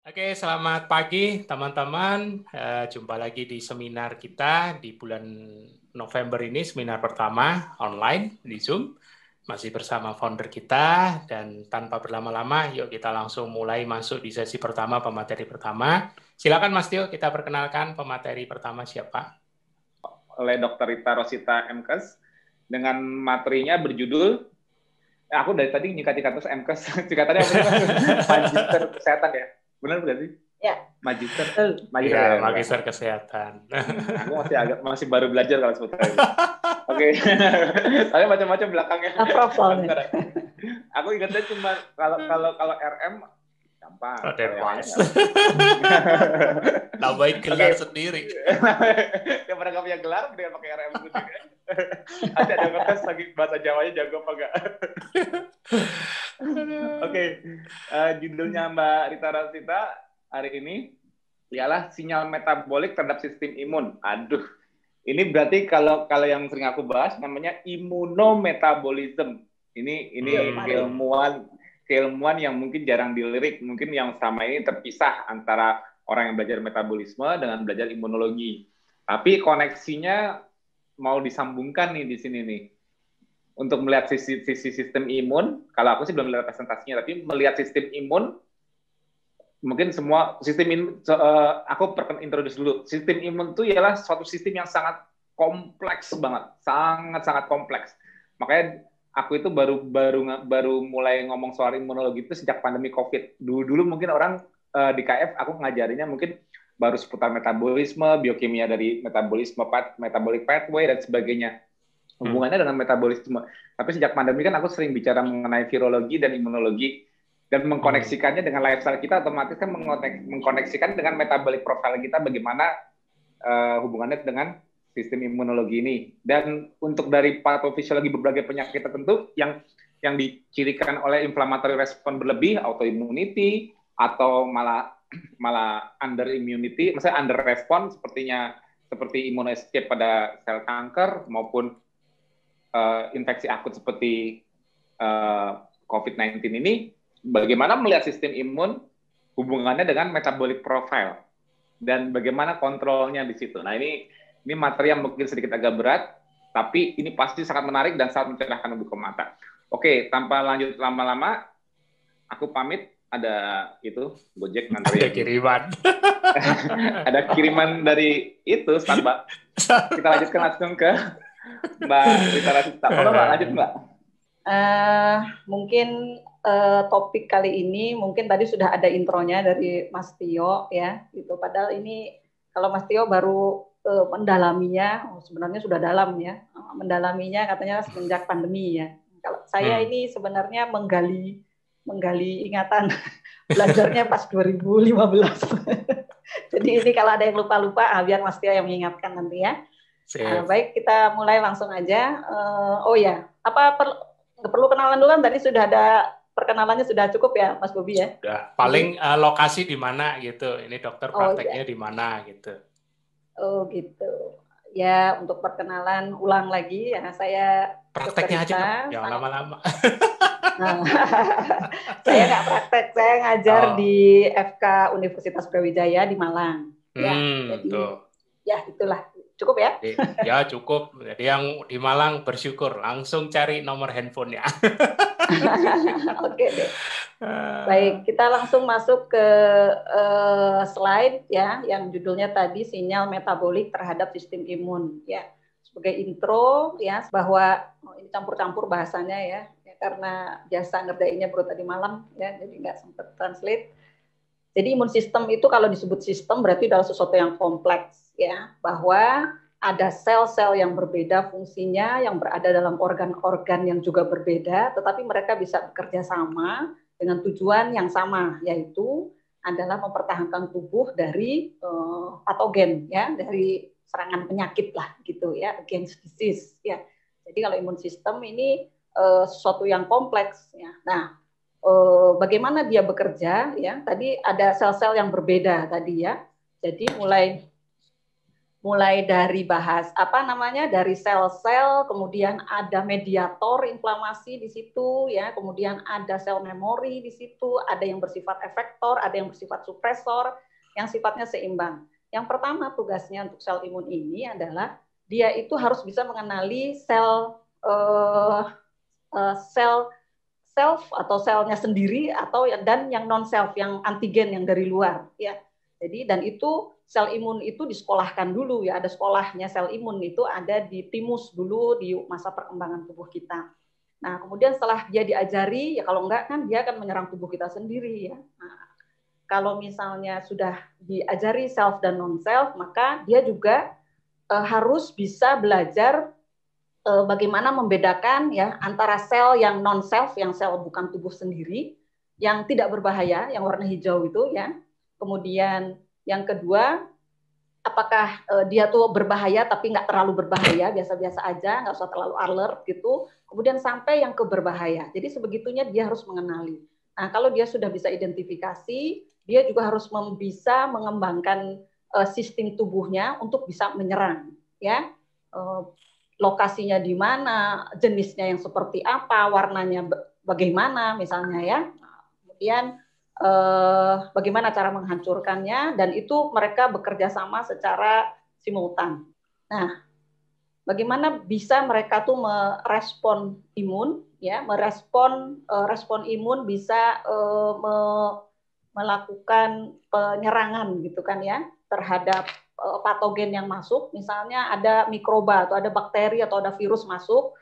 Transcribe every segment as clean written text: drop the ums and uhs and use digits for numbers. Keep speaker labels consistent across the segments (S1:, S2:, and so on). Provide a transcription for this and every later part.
S1: Oke, selamat pagi teman-teman. Jumpa lagi di seminar kita di bulan November ini, seminar pertama online di Zoom. Masih bersama founder kita dan tanpa berlama-lama, yuk kita langsung mulai masuk di sesi pertama, pemateri pertama. Silakan Mas Tio, kita perkenalkan pemateri pertama siapa?
S2: Oleh Dr. Rita Rosita MKes dengan materinya berjudul aku dari tadi nyikat-nyikat terus MKes singkatannya apa sih Mas? Magister Kesehatan ya, benar bukan sih?
S3: Ya.
S2: Magister
S1: Ya,
S2: ya,
S1: Magister Kesehatan.
S2: Aku masih baru belajar kalau sebetulnya. Oke. Saya macam-macam belakangnya. Aku ingatnya cuma kalau RM gampang.
S1: Nambahin gelar sendiri.
S2: Yang pernah nggak punya gelar, dengan pakai RM sendiri. Ada ngetes lagi bahasa Jawanya jago apa enggak? Oke. Judulnya Mbak Rita Rosita hari ini ialah sinyal metabolik terhadap sistem imun. Aduh, ini berarti kalau yang sering aku bahas namanya immunometabolism. Ini keilmuan yang mungkin jarang dilirik, mungkin yang selama ini terpisah antara orang yang belajar metabolisme dengan belajar imunologi. Tapi koneksinya mau disambungkan nih di sini nih. Untuk melihat sisi sistem imun, kalau aku sih belum melihat presentasinya, tapi melihat sistem imun, mungkin semua sistem imun, aku introduce dulu. Sistem imun itu ialah suatu sistem yang sangat kompleks banget, sangat kompleks. Makanya aku itu baru mulai ngomong soal imunologi itu sejak pandemi COVID. Dulu mungkin orang di KF aku ngajarinnya mungkin baru seputar metabolisme, biokimia dari metabolisme, metabolic pathway dan sebagainya. Hubungannya dengan metabolisme. Tapi sejak pandemi kan aku sering bicara mengenai virologi dan imunologi dan mengkoneksikannya dengan lifestyle kita, otomatis kan mengkoneksikan dengan metabolic profile kita bagaimana hubungannya dengan sistem imunologi ini. Dan untuk dari patofisiologi berbagai penyakit tertentu yang dicirikan oleh inflammatory respon berlebih, autoimmunity, atau malah under immunity, maksudnya under respon seperti immunoescape pada sel kanker maupun infeksi akut seperti COVID-19 ini, bagaimana melihat sistem imun hubungannya dengan metabolic profile dan bagaimana kontrolnya di situ. Nah, ini materi yang mungkin sedikit agak berat, tapi ini pasti sangat menarik dan sangat mencerahkan buku mata. Oke, tanpa lanjut lama-lama, aku pamit. Ada itu Gojek nganterin.
S1: Ada kiriman.
S2: Ada kiriman dari itu Starbucks. Kita lanjutkan langsung ke Mbak Rita Rosita. Mbak, lanjut Mbak.
S3: Mungkin topik kali ini mungkin tadi sudah ada intronya dari Mas Tio ya, gitu. Padahal ini kalau Mas Tio baru mendalaminya, sebenarnya sudah dalam ya, mendalaminya katanya semenjak pandemi ya. Kalau saya ini sebenarnya menggali ingatan belajarnya pas 2015. Jadi ini kalau ada yang lupa-lupa, biar Mas Tio yang mengingatkan nanti ya. Baik, kita mulai langsung aja. Oh ya, nggak perlu kenalan dulu kan? Tadi sudah ada perkenalannya, sudah cukup ya, Mas Bobi ya?
S1: Sudah. Paling lokasi di mana gitu? Ini dokter prakteknya di mana gitu?
S3: Oh gitu. Ya, untuk perkenalan ulang lagi ya, saya
S1: prakteknya aja, jangan lama-lama.
S3: Nah, saya nggak praktek, saya ngajar di FK Universitas Brawijaya di Malang. Ya, jadi ya itulah. Cukup ya?
S1: Ya cukup. Jadi yang di Malang bersyukur, langsung cari nomor handphonenya.
S3: Oke deh. Baik, kita langsung masuk ke slide ya, yang judulnya tadi sinyal metabolik terhadap sistem imun ya. Sebagai intro ya, bahwa ini campur-campur bahasanya ya, karena biasa ngerjainnya baru tadi malam ya, jadi nggak sempat translate. Jadi imun sistem itu kalau disebut sistem berarti adalah sesuatu yang kompleks ya, bahwa ada sel-sel yang berbeda fungsinya, yang berada dalam organ-organ yang juga berbeda, tetapi mereka bisa bekerja sama dengan tujuan yang sama, yaitu adalah mempertahankan tubuh dari patogen ya, dari serangan penyakit lah gitu ya, against disease ya. Jadi kalau imun sistem ini sesuatu yang kompleks ya. Nah, bagaimana dia bekerja ya? Tadi ada sel-sel yang berbeda tadi ya. Jadi mulai mulai dari dari sel-sel, kemudian ada mediator inflamasi di situ, ya, kemudian ada sel memori di situ, ada yang bersifat efektor, ada yang bersifat supresor, yang sifatnya seimbang. Yang pertama tugasnya untuk sel imun ini adalah dia itu harus bisa mengenali sel self atau selnya sendiri dan yang non self, yang antigen yang dari luar, ya. Jadi dan itu sel imun itu disekolahkan dulu, ya, ada sekolahnya sel imun itu ada di timus dulu di masa perkembangan tubuh kita. Nah, kemudian setelah dia diajari, ya kalau enggak kan dia akan menyerang tubuh kita sendiri, ya. Nah, kalau misalnya sudah diajari self dan non self, maka dia juga harus bisa belajar bagaimana membedakan, ya, antara sel yang non self, yang sel bukan tubuh sendiri, yang tidak berbahaya, yang warna hijau itu, ya. Kemudian yang kedua, apakah dia tuh berbahaya tapi nggak terlalu berbahaya, biasa-biasa aja, nggak usah terlalu alert gitu. Kemudian sampai yang ke berbahaya. Jadi sebegitunya dia harus mengenali. Nah, kalau dia sudah bisa identifikasi, dia juga harus bisa mengembangkan sistem tubuhnya untuk bisa menyerang, ya. Lokasinya di mana, jenisnya yang seperti apa, warnanya bagaimana misalnya, ya. Kemudian bagaimana cara menghancurkannya, dan itu mereka bekerja sama secara simultan. Nah, bagaimana bisa mereka tuh merespon imun, ya, respon imun bisa melakukan penyerangan gitu kan, ya, terhadap patogen yang masuk, misalnya ada mikroba atau ada bakteri atau ada virus masuk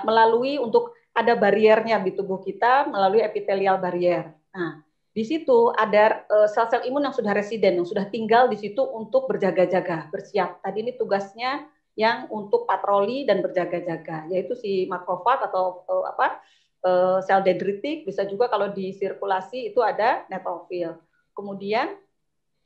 S3: melalui untuk ada bariernya di tubuh kita melalui epithelial barrier. Nah, di situ ada sel-sel imun yang sudah residen, yang sudah tinggal di situ untuk berjaga-jaga, bersiap. Tadi ini tugasnya yang untuk patroli dan berjaga-jaga, yaitu si makrofag atau sel dendritik, bisa juga kalau di sirkulasi itu ada neutrofil. Kemudian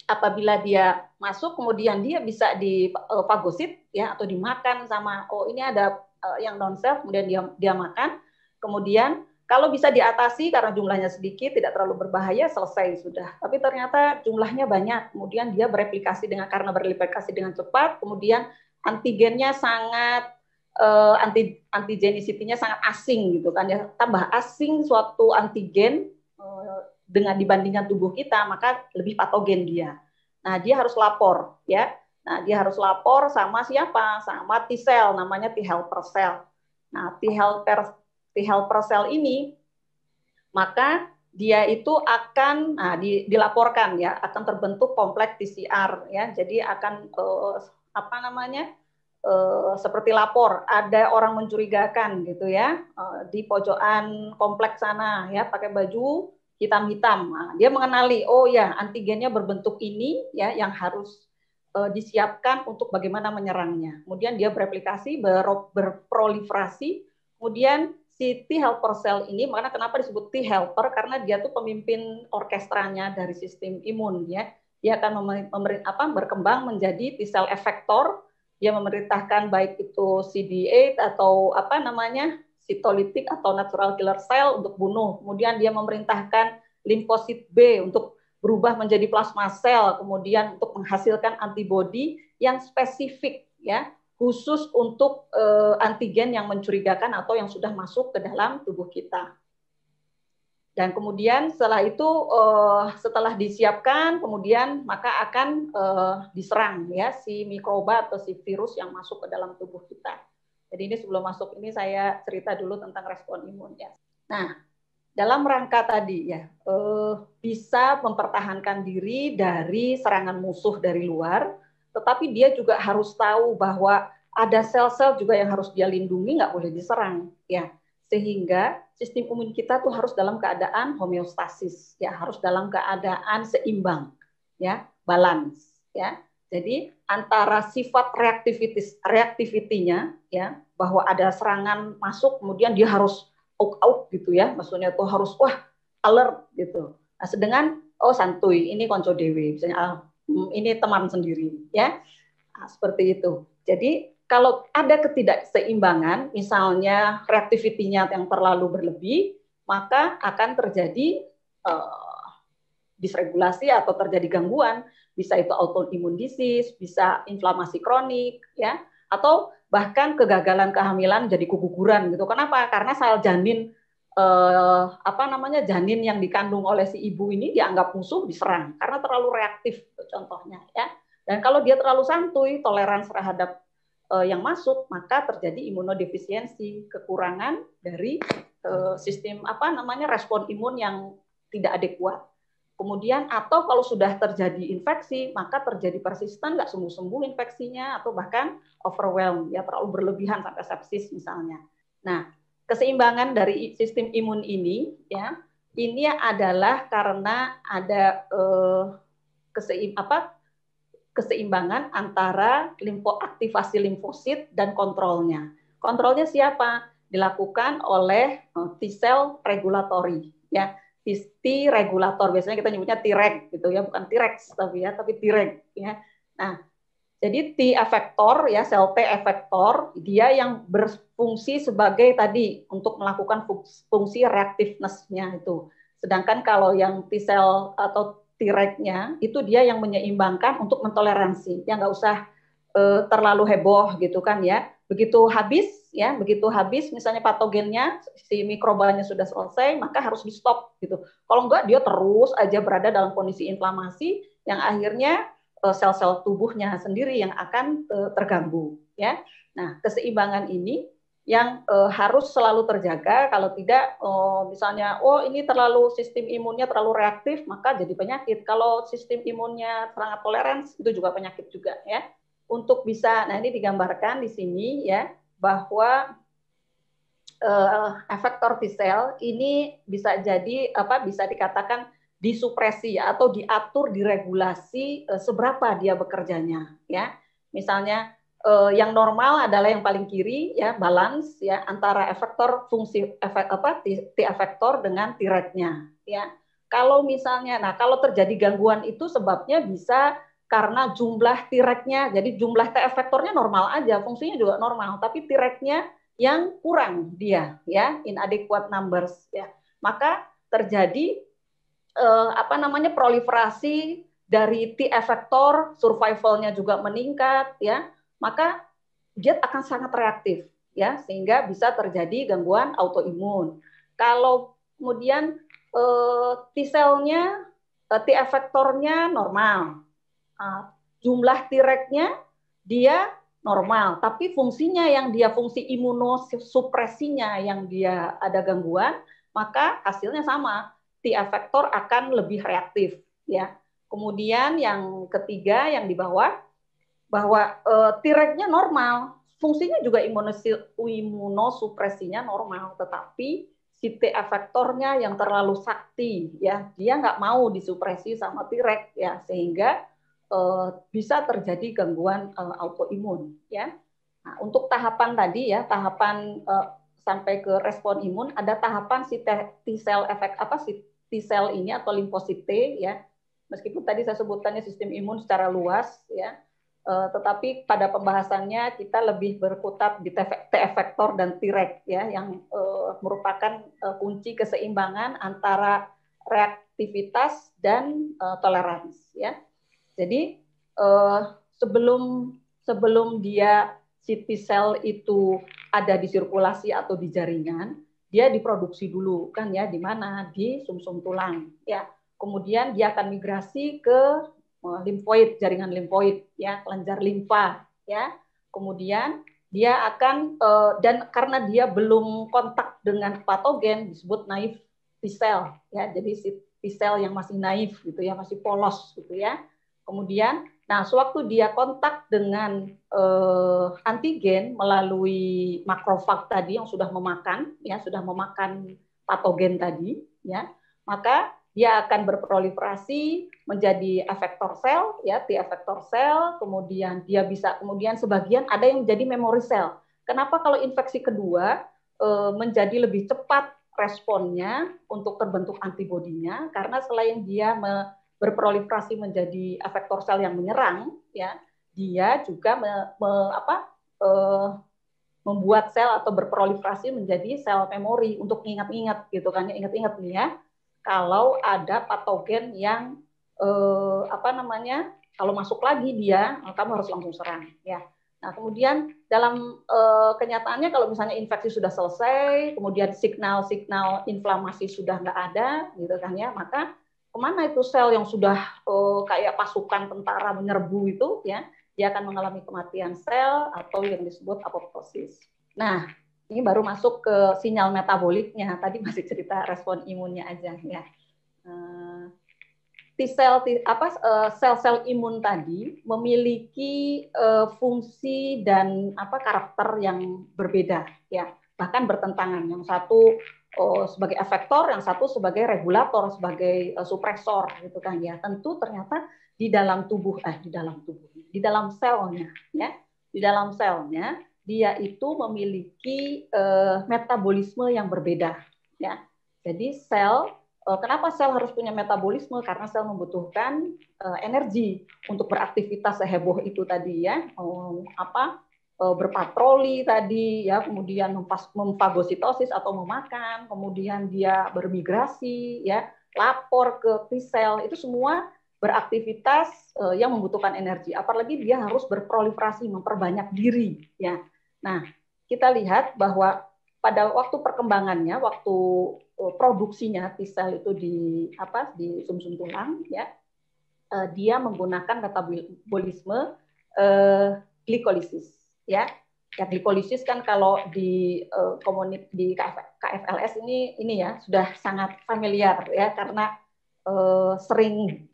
S3: apabila dia masuk, kemudian dia bisa difagosit, ya, atau dimakan sama, ini ada yang non self, kemudian dia makan. Kemudian kalau bisa diatasi karena jumlahnya sedikit, tidak terlalu berbahaya, selesai sudah. Tapi ternyata jumlahnya banyak, kemudian dia karena bereplikasi dengan cepat, kemudian antigennya sangat antigenicity-nya sangat asing gitu kan, ya. Tambah asing suatu antigen dengan dibandingkan tubuh kita, maka lebih patogen dia. Nah, dia harus lapor, ya. Nah, dia harus lapor sama siapa? Sama T-cell, namanya T helper cell. Nah, T helper cell ini, maka dia itu akan dilaporkan, ya, akan terbentuk kompleks TCR, ya. Jadi akan seperti lapor, ada orang mencurigakan gitu, ya, di pojokan kompleks sana, ya, pakai baju hitam-hitam. Nah, dia mengenali, oh ya, antigennya berbentuk ini, ya, yang harus disiapkan untuk bagaimana menyerangnya. Kemudian dia bereplikasi, berproliferasi. Kemudian si T helper cell ini, makanya kenapa disebut T helper, karena dia tuh pemimpin orkestranya dari sistem imun, ya. Dia akan berkembang menjadi T cell effector. Dia memerintahkan baik itu CD8 atau sitolitik atau natural killer cell untuk bunuh. Kemudian dia memerintahkan limfosit B untuk berubah menjadi plasma sel, kemudian untuk menghasilkan antibodi yang spesifik, ya, khusus untuk antigen yang mencurigakan atau yang sudah masuk ke dalam tubuh kita. Dan kemudian setelah itu, setelah disiapkan, kemudian maka akan diserang, ya, si mikroba atau si virus yang masuk ke dalam tubuh kita. Jadi ini sebelum masuk ini saya cerita dulu tentang respon imun, ya. Nah, dalam rangka tadi, ya, bisa mempertahankan diri dari serangan musuh dari luar, tetapi dia juga harus tahu bahwa ada sel-sel juga yang harus dia lindungi, nggak boleh diserang, ya. Sehingga sistem imun kita tuh harus dalam keadaan homeostasis, ya, harus dalam keadaan seimbang, ya, balance, ya. Jadi antara sifat reaktivitinya, ya, bahwa ada serangan masuk, kemudian dia harus out gitu, ya, maksudnya tuh harus alert gitu. Nah, sedangkan santuy, ini konco dewe, misalnya ini teman sendiri, ya, nah, seperti itu. Jadi kalau ada ketidakseimbangan, misalnya reaktivitinya yang terlalu berlebih, maka akan terjadi disregulasi atau terjadi gangguan. bisa itu autoimmune disease, bisa inflamasi kronik, ya, atau bahkan kegagalan kehamilan jadi keguguran gitu. Kenapa? Karena sel janin janin yang dikandung oleh si ibu ini dianggap musuh, diserang karena terlalu reaktif contohnya, ya. Dan kalau dia terlalu santuy, toleransi terhadap yang masuk, maka terjadi imunodefisiensi, kekurangan dari sistem respon imun yang tidak adekuat. Kemudian atau kalau sudah terjadi infeksi, maka terjadi persisten, nggak sembuh-sembuh infeksinya, atau bahkan overwhelm, ya terlalu berlebihan sampai sepsis misalnya. Nah, keseimbangan dari sistem imun ini, ya, ini adalah karena ada keseimbangan antara aktivasi limfosit dan kontrolnya. Kontrolnya siapa? Dilakukan oleh T-cell regulatory, ya. T regulator, biasanya kita nyebutnya Treg gitu ya, bukan T-rex tapi Treg, ya. Nah, jadi T effector, ya, sel T effector, dia yang berfungsi sebagai tadi untuk melakukan fungsi reactiveness-nya itu. Sedangkan kalau yang T cell atau T-regnya itu dia yang menyeimbangkan untuk mentoleransi, ya, nggak usah terlalu heboh gitu kan, ya. Begitu habis misalnya patogennya, si mikrobanya sudah selesai, maka harus di stop gitu. Kalau enggak, dia terus aja berada dalam kondisi inflamasi yang akhirnya sel-sel tubuhnya sendiri yang akan terganggu, ya. Nah, keseimbangan ini yang harus selalu terjaga. Kalau tidak, misalnya ini sistem imunnya terlalu reaktif, maka jadi penyakit. Kalau sistem imunnya sangat toleransi, itu juga penyakit juga, ya. Untuk bisa, nah ini digambarkan di sini, ya, bahwa efektor T-cell ini bisa jadi bisa dikatakan disupresi atau diatur, diregulasi seberapa dia bekerjanya, ya. Misalnya yang normal adalah yang paling kiri, ya, balance, ya, antara efektor T efektor dengan T-regnya, ya. Kalau misalnya, kalau terjadi gangguan itu sebabnya bisa karena jumlah T-regnya, jadi jumlah T efektornya normal aja, fungsinya juga normal, tapi T-regnya yang kurang dia, ya, inadequate numbers, ya. Maka terjadi proliferasi dari T efektor, survivalnya juga meningkat, ya. Maka dia akan sangat reaktif, ya, sehingga bisa terjadi gangguan autoimun. Kalau kemudian T-selnya, T efektornya normal, jumlah T-regnya dia normal, tapi fungsinya fungsi imunosupresinya yang dia ada gangguan, maka hasilnya sama, T efektor akan lebih reaktif, ya. Kemudian yang ketiga yang di bawah, bahwa T-regnya normal, fungsinya juga imunosupresinya normal, tetapi si T efektornya yang terlalu sakti, ya, dia nggak mau disupresi sama T-reg, ya, sehingga bisa terjadi gangguan autoimun, ya. Nah, untuk tahapan tadi, ya, tahapan sampai ke respon imun, ada tahapan si T-cell si T-cell ini atau limfosit T, ya. Meskipun tadi saya sebutkannya sistem imun secara luas, ya, tetapi pada pembahasannya kita lebih berkutat di T efektor dan T-reg, ya, yang merupakan kunci keseimbangan antara reaktivitas dan toleransi, ya. Jadi sebelum dia si T-cell itu ada di sirkulasi atau di jaringan, dia diproduksi dulu, kan, ya, di mana? Di sumsum tulang, ya. Kemudian dia akan migrasi ke limfoid, jaringan limfoid, ya, kelenjar limfa, ya. Kemudian dia akan dan karena dia belum kontak dengan patogen disebut naive T-cell, ya. Jadi si T-cell yang masih naif gitu, ya, masih polos gitu, ya. Kemudian, sewaktu dia kontak dengan antigen melalui makrofag tadi yang sudah memakan patogen tadi, ya, maka dia akan berproliferasi menjadi efektor sel, ya, T efektor sel, kemudian sebagian ada yang menjadi memory cell. Kenapa kalau infeksi kedua menjadi lebih cepat responnya untuk terbentuk antibodinya? Karena selain dia berproliferasi menjadi efektor sel yang menyerang, ya, dia juga membuat sel atau berproliferasi menjadi sel memori untuk ingat-ingat gitu kan, ingat-ingat nih, ya, kalau ada patogen yang apa namanya, kalau masuk lagi dia, kamu harus langsung serang, ya. Nah, kemudian dalam kenyataannya kalau misalnya infeksi sudah selesai, kemudian signal-signal inflamasi sudah nggak ada, gitu kan ya, maka kemana itu sel yang sudah kayak pasukan tentara menyerbu itu, ya, dia akan mengalami kematian sel atau yang disebut apoptosis. Nah, ini baru masuk ke sinyal metaboliknya. Tadi masih cerita respon imunnya aja, ya. Sel-sel imun tadi memiliki fungsi dan karakter yang berbeda, ya, bahkan bertentangan. Yang satu sebagai efektor, yang satu sebagai regulator, sebagai supresor, gitu kan ya. Tentu ternyata di dalam selnya, ya, di dalam selnya dia itu memiliki metabolisme yang berbeda, ya. Jadi kenapa sel harus punya metabolisme? Karena sel membutuhkan energi untuk beraktivitas seheboh itu tadi, ya, berpatroli tadi, ya, kemudian memfagositosis atau memakan, kemudian dia bermigrasi, ya, lapor ke T-sel, itu semua beraktivitas yang membutuhkan energi. Apalagi dia harus berproliferasi, memperbanyak diri, ya. Nah, kita lihat bahwa pada waktu perkembangannya, waktu produksinya T-sel itu di sumsum tulang, ya, dia menggunakan metabolisme glikolisis, ya. Ya, glikolisis kan kalau di di KFLS ini ya sudah sangat familiar, ya, karena sering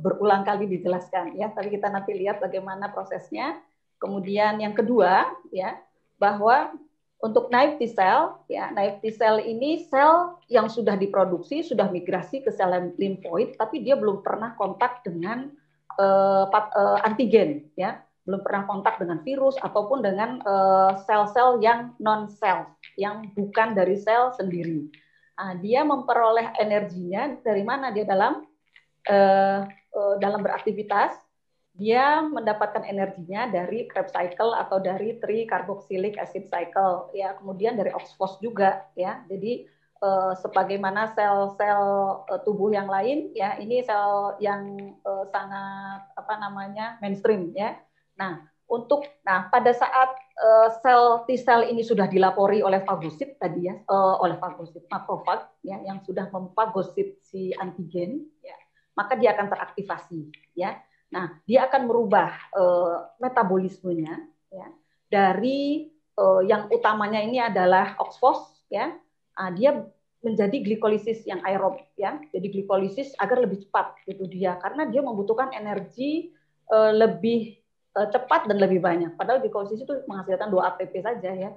S3: berulang kali dijelaskan, ya. Tapi kita nanti lihat bagaimana prosesnya. Kemudian yang kedua, ya, bahwa untuk naive T-cell, ya, naive T-cell ini sel yang sudah diproduksi, sudah migrasi ke sel limfoid, tapi dia belum pernah kontak dengan antigen, ya, belum pernah kontak dengan virus ataupun dengan sel-sel yang non-sel, yang bukan dari sel sendiri. Nah, dia memperoleh energinya dari mana? Dia dalam beraktivitas, dia mendapatkan energinya dari Krebs cycle atau dari tricarboxylic acid cycle, ya, kemudian dari OXPHOS juga, ya. Jadi sebagaimana sel-sel tubuh yang lain, ya, ini sel yang sangat mainstream, ya. Nah, pada saat sel T-sel ini sudah dilapori oleh fagosit tadi, ya, oleh fagosit makrofag, ya, yang sudah memfagosit si antigen, ya, maka dia akan teraktivasi, ya. Nah, dia akan merubah metabolismenya, ya, dari yang utamanya ini adalah OXPHOS, ya. Dia menjadi glikolisis yang aerob, ya. Jadi glikolisis agar lebih cepat gitu dia, karena dia membutuhkan energi lebih cepat dan lebih banyak. Padahal glikolisis itu menghasilkan 2 ATP saja, ya.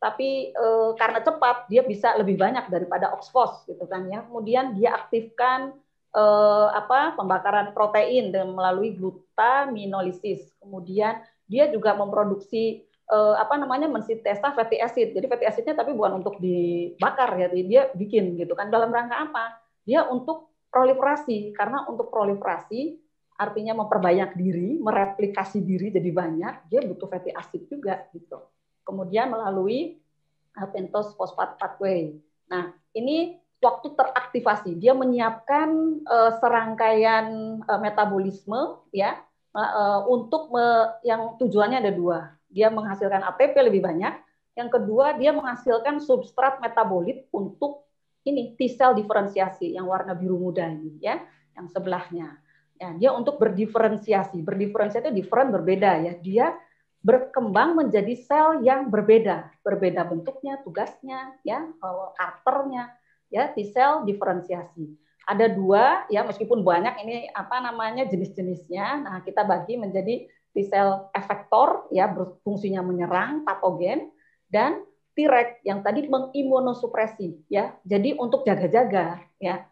S3: Tapi karena cepat dia bisa lebih banyak daripada OXPHOS gitu kan, ya. Kemudian dia aktifkan pembakaran protein melalui glutaminolisis. Kemudian dia juga memproduksi mensintesa fatty acid. Jadi fatty acidnya tapi bukan untuk dibakar, ya, dia bikin gitu kan. Dalam rangka apa? Dia untuk proliferasi, karena untuk proliferasi artinya memperbanyak diri, mereplikasi diri jadi banyak, dia butuh fatty acid juga gitu. Kemudian melalui pentose phosphate pathway. Nah, ini waktu teraktivasi, dia menyiapkan serangkaian metabolisme, ya, untuk yang tujuannya ada 2. Dia menghasilkan ATP lebih banyak. Yang kedua, dia menghasilkan substrat metabolit untuk ini T-cell diferensiasi yang warna biru muda ini, ya, yang sebelahnya. Ya, dia untuk berdiferensiasi. Berdiferensiasi itu different, berbeda, ya. Dia berkembang menjadi sel yang berbeda bentuknya, tugasnya, ya, karakternya. Ya, T-cell diferensiasi. Ada 2, ya, meskipun banyak ini jenis-jenisnya. Nah, kita bagi menjadi T-cell efektor, ya, berfungsinya menyerang patogen, dan Treg yang tadi mengimunosupresi, ya. Jadi untuk jaga-jaga, ya,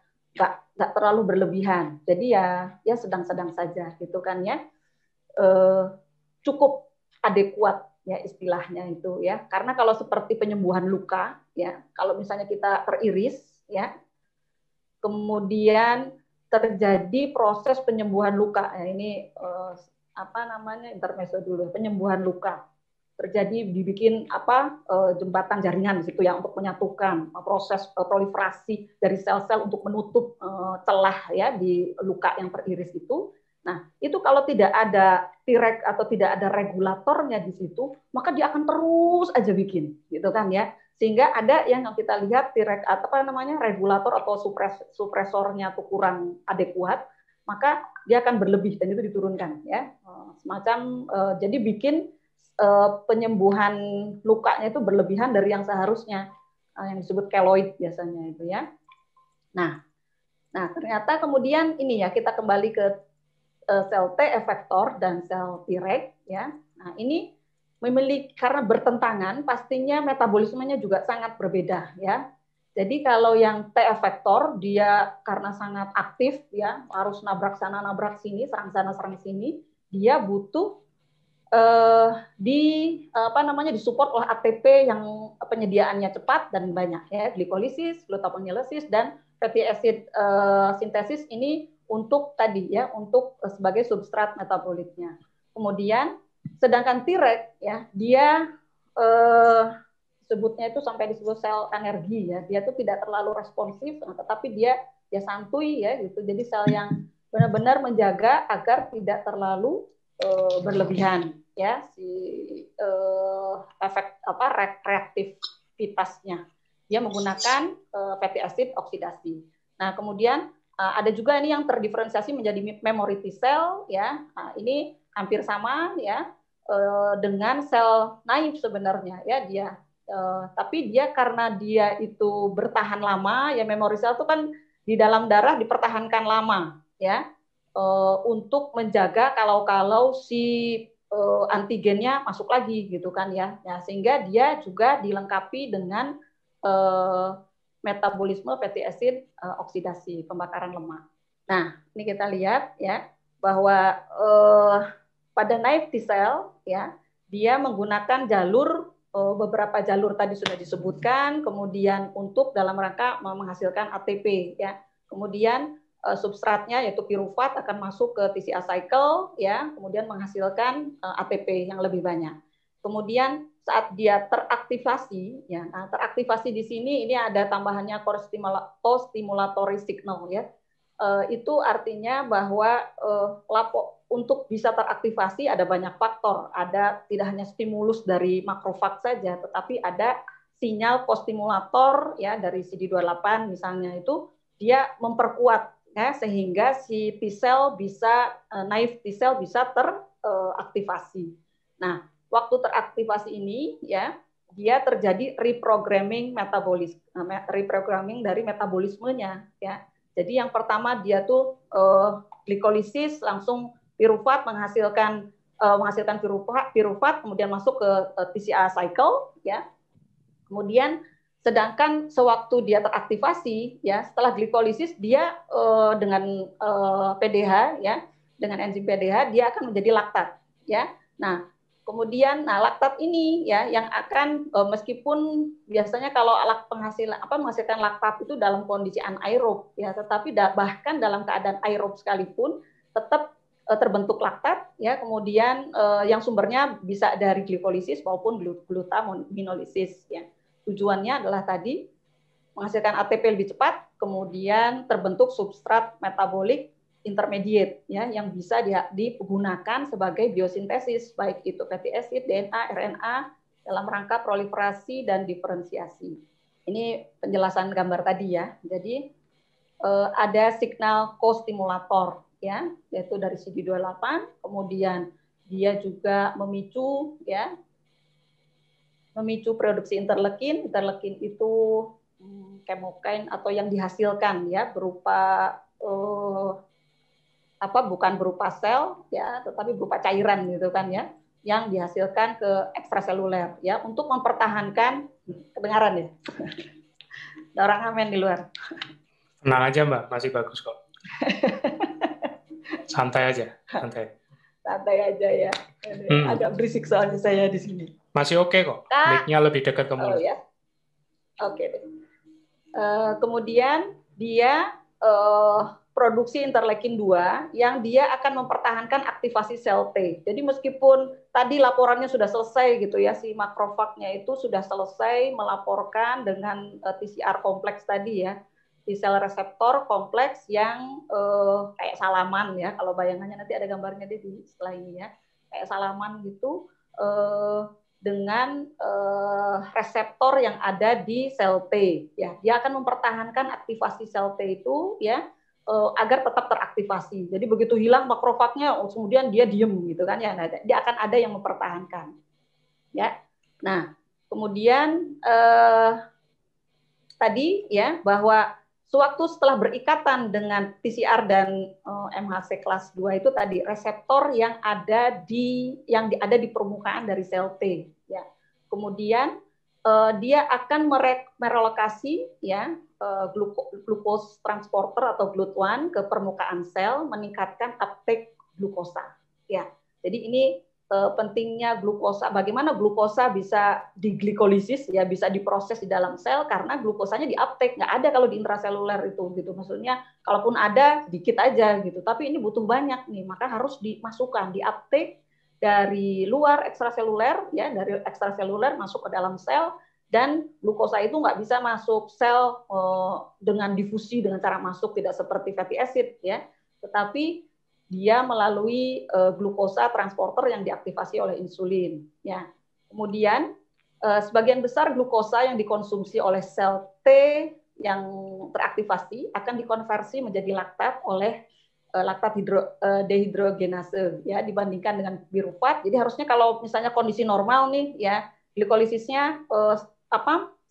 S3: nggak terlalu berlebihan. Jadi ya sedang-sedang saja, gitu kan, ya. Cukup adekuat, ya, istilahnya itu, ya. Karena kalau seperti penyembuhan luka, ya, kalau misalnya kita teriris, ya, kemudian terjadi proses penyembuhan luka, ya, ini intermezzo dulu, penyembuhan luka. terjadi dibikin jembatan jaringan di situ ya untuk menyatukan proses proliferasi dari sel-sel untuk menutup celah ya di luka yang teriris itu. Nah, itu kalau tidak ada T-reg atau tidak ada regulatornya di situ, maka dia akan terus aja bikin, gitu kan ya. Sehingga ada yang kita lihat T-reg regulator atau supresornya itu kurang adekuat, maka dia akan berlebih dan itu diturunkan ya. Semacam jadi bikin penyembuhan lukanya itu berlebihan dari yang seharusnya, yang disebut keloid biasanya itu ya. Nah ternyata kemudian ini ya kita kembali ke sel T efektor dan sel Treg ya. Nah ini memiliki karena bertentangan pastinya metabolismenya juga sangat berbeda ya. Jadi kalau yang T efektor dia karena sangat aktif ya harus nabrak sana nabrak sini serang sana serang sini, dia butuh disupport oleh ATP yang penyediaannya cepat dan banyak ya, glikolisis, glutamonilisis dan fatty acid sintesis ini untuk tadi ya untuk sebagai substrat metaboliknya. Kemudian sedangkan Treg ya dia sebutnya itu sampai disebut sel energi ya, dia tuh tidak terlalu responsif tetapi dia santuy ya gitu. Jadi sel yang benar-benar menjaga agar tidak terlalu berlebihan ya efek reaktivitasnya. Dia menggunakan fatty acid oksidasi. Nah, kemudian ada juga ini yang terdiferensiasi menjadi memory T cell ya. Nah, ini hampir sama ya dengan sel naif sebenarnya ya dia. Tapi dia karena dia itu bertahan lama ya, memory cell itu kan di dalam darah dipertahankan lama ya. Untuk menjaga kalau si antigennya masuk lagi gitu kan ya. Sehingga dia juga dilengkapi dengan metabolisme fatty acid oksidasi, pembakaran lemak. Nah, ini kita lihat ya bahwa pada naive T cell ya dia menggunakan beberapa jalur tadi sudah disebutkan, kemudian untuk dalam rangka menghasilkan ATP ya. Kemudian substratnya yaitu pirufat akan masuk ke TCA cycle ya, kemudian menghasilkan ATP yang lebih banyak. Kemudian saat dia teraktivasi ya, nah teraktivasi di sini ini ada tambahannya co-stimulatory signal ya. Itu artinya bahwa untuk bisa teraktivasi ada banyak faktor, ada tidak hanya stimulus dari makrofag saja, tetapi ada sinyal co-stimulator ya dari CD28 misalnya itu dia memperkuat ya, sehingga si T cell bisa naive T cell bisa teraktivasi. Nah, waktu teraktivasi ini ya dia terjadi reprogramming dari metabolismenya ya. Jadi yang pertama dia tuh glikolisis langsung pirufat menghasilkan pirufat kemudian masuk ke TCA cycle ya. Kemudian sedangkan sewaktu dia teraktivasi ya setelah glikolisis dia dengan PDH ya dengan enzim PDH dia akan menjadi laktat ya. Nah, kemudian laktat ini ya yang akan meskipun biasanya kalau menghasilkan laktat itu dalam kondisi anaerob ya, tetapi bahkan dalam keadaan aerob sekalipun tetap terbentuk laktat ya. Kemudian yang sumbernya bisa dari glikolisis maupun glutaminolisis ya. Tujuannya adalah tadi menghasilkan ATP lebih cepat, kemudian terbentuk substrat metabolik intermediate ya yang bisa digunakan sebagai biosintesis baik itu fatty acid, DNA, RNA dalam rangka proliferasi dan diferensiasi. Ini penjelasan gambar tadi ya. Jadi ada signal co-stimulator ya yaitu dari CD28, kemudian dia juga memicu produksi interleukin. Interleukin itu chemokine atau yang dihasilkan ya berupa bukan berupa sel ya, tetapi berupa cairan gitu kan ya, yang dihasilkan ke ekstraseluler ya untuk mempertahankan kedengaran ya. Ada orang amen di luar.
S1: Tenang aja Mbak, masih bagus kok. Santai aja, santai.
S3: Santai aja ya. Agak berisik soalnya saya di sini.
S1: Masih oke kok. Mic-nya lebih dekat ke mulut.
S3: Oh ya. Oke deh. Kemudian dia produksi interleukin 2 yang dia akan mempertahankan aktivasi sel T. Jadi meskipun tadi laporannya sudah selesai gitu ya, si makrofagnya itu sudah selesai melaporkan dengan TCR kompleks tadi ya, T sel reseptor kompleks yang kayak salaman ya, kalau bayangannya nanti ada gambarnya di setelah ini ya, kayak salaman gitu, dengan reseptor yang ada di sel T ya, dia akan mempertahankan aktivasi sel T itu ya, agar tetap teraktivasi. Jadi begitu hilang makrofagnya, kemudian dia diem gitu kan ya, dia akan ada yang mempertahankan ya. Nah kemudian tadi ya, bahwa sewaktu setelah berikatan dengan TCR dan MHC kelas 2 itu tadi reseptor yang ada di permukaan dari sel T ya. Kemudian dia akan merelokasi ya glucose transporter atau GLUT1 ke permukaan sel, meningkatkan uptake glukosa ya. Jadi ini pentingnya glukosa, bagaimana glukosa bisa diglikolisis ya, bisa diproses di dalam sel karena glukosanya diuptake, nggak ada kalau di intraseluler itu gitu. Maksudnya kalaupun ada dikit aja gitu, tapi ini butuh banyak nih, maka harus dimasukkan, diuptake dari luar ekstraseluler ya, dari ekstraseluler masuk ke dalam sel, dan glukosa itu nggak bisa masuk sel dengan difusi dengan cara masuk tidak seperti fatty acid ya, tetapi dia melalui glukosa transporter yang diaktifasi oleh insulin ya. Kemudian sebagian besar glukosa yang dikonsumsi oleh sel T yang teraktivasi akan dikonversi menjadi laktat oleh laktat dehidrogenase ya, dibandingkan dengan pirufat. Jadi harusnya kalau misalnya kondisi normal nih ya, glikolisisnya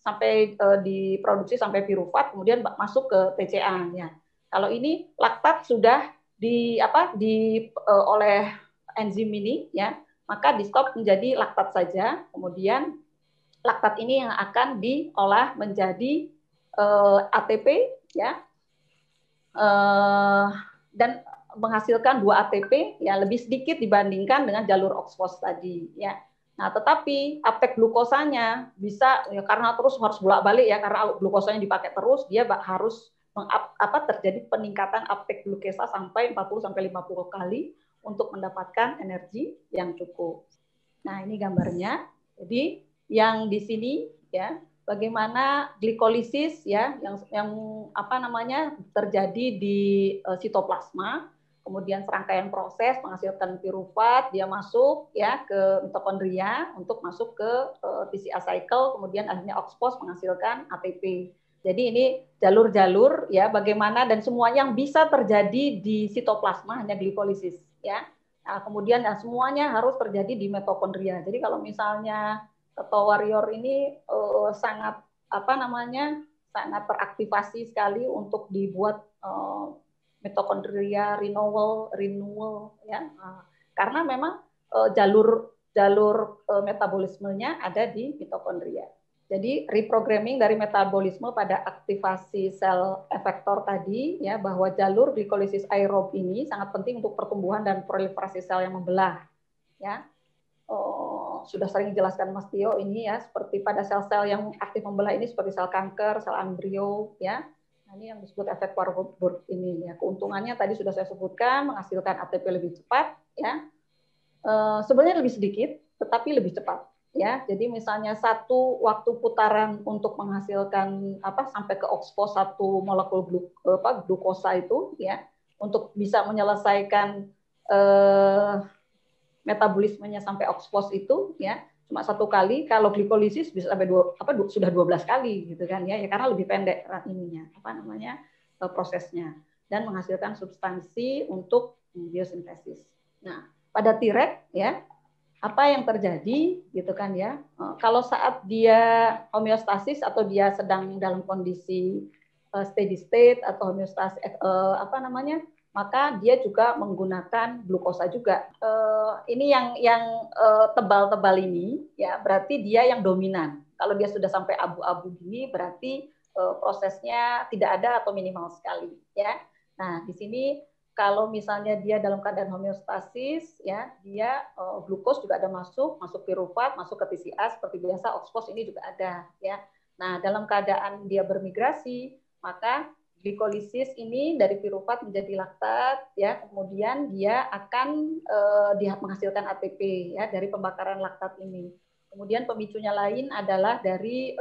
S3: sampai diproduksi sampai pirufat, kemudian masuk ke TCA ya. Kalau ini laktat sudah oleh enzim ini ya, maka di stop menjadi laktat saja. Kemudian laktat ini yang akan diolah menjadi ATP ya, dan menghasilkan 2 ATP ya, lebih sedikit dibandingkan dengan jalur OXPHOS tadi ya. Nah, tetapi uptake glukosanya bisa ya, karena terus harus bolak-balik ya, karena glukosanya dipakai terus, dia harus terjadi peningkatan uptake glukosa sampai 40-50 kali untuk mendapatkan energi yang cukup. Nah, ini gambarnya. Jadi yang di sini ya, bagaimana glikolisis ya yang terjadi di sitoplasma. Kemudian serangkaian proses menghasilkan pirufat, dia masuk ya ke mitokondria untuk masuk ke TCA cycle, kemudian akhirnya OXPHOS menghasilkan ATP. Jadi ini jalur-jalur ya, bagaimana, dan semua yang bisa terjadi di sitoplasma hanya glikolisis ya. Nah, kemudian semuanya harus terjadi di mitokondria. Jadi kalau misalnya keto warrior ini sangat sangat teraktivasi sekali untuk dibuat mitokondria renewal ya, karena memang jalur metabolismenya ada di mitokondria. Jadi reprogramming dari metabolisme pada aktivasi sel efektor tadi ya, bahwa jalur glikolisis aerob ini sangat penting untuk pertumbuhan dan proliferasi sel yang membelah ya. Sudah sering dijelaskan Mas Tio ini ya, seperti pada sel-sel yang aktif membelah ini seperti sel kanker, sel embrio ya. Nah, ini yang disebut efek Warburg ini ya. Keuntungannya tadi sudah saya sebutkan, menghasilkan ATP lebih cepat ya. Sebenarnya lebih sedikit tetapi lebih cepat ya. Jadi misalnya satu waktu putaran untuk menghasilkan sampai ke OXPHOS 1 molekul glukosa itu ya, untuk bisa menyelesaikan metabolismenya sampai OXPHOS itu ya cuma 1 kali. Kalau glikolisis bisa sampai sudah 12 kali gitu kan ya, karena lebih pendek ininya prosesnya, dan menghasilkan substansi untuk biosintesis. Nah, pada T-reg ya, apa yang terjadi gitu kan ya, kalau saat dia homeostasis atau dia sedang dalam kondisi steady state atau homeostasis maka dia juga menggunakan glukosa juga. Ini yang tebal-tebal ini ya, berarti dia yang dominan. Kalau dia sudah sampai abu-abu gini, berarti prosesnya tidak ada atau minimal sekali ya. Nah, di sini kalau misalnya dia dalam keadaan homeostasis ya, dia glukos juga ada masuk pirufat, masuk ke TCA seperti biasa, OXPHOS ini juga ada ya. Nah, dalam keadaan dia bermigrasi, maka glikolisis ini dari pirufat menjadi laktat, ya, kemudian dia akan menghasilkan ATP ya dari pembakaran laktat ini. Kemudian pemicunya lain adalah dari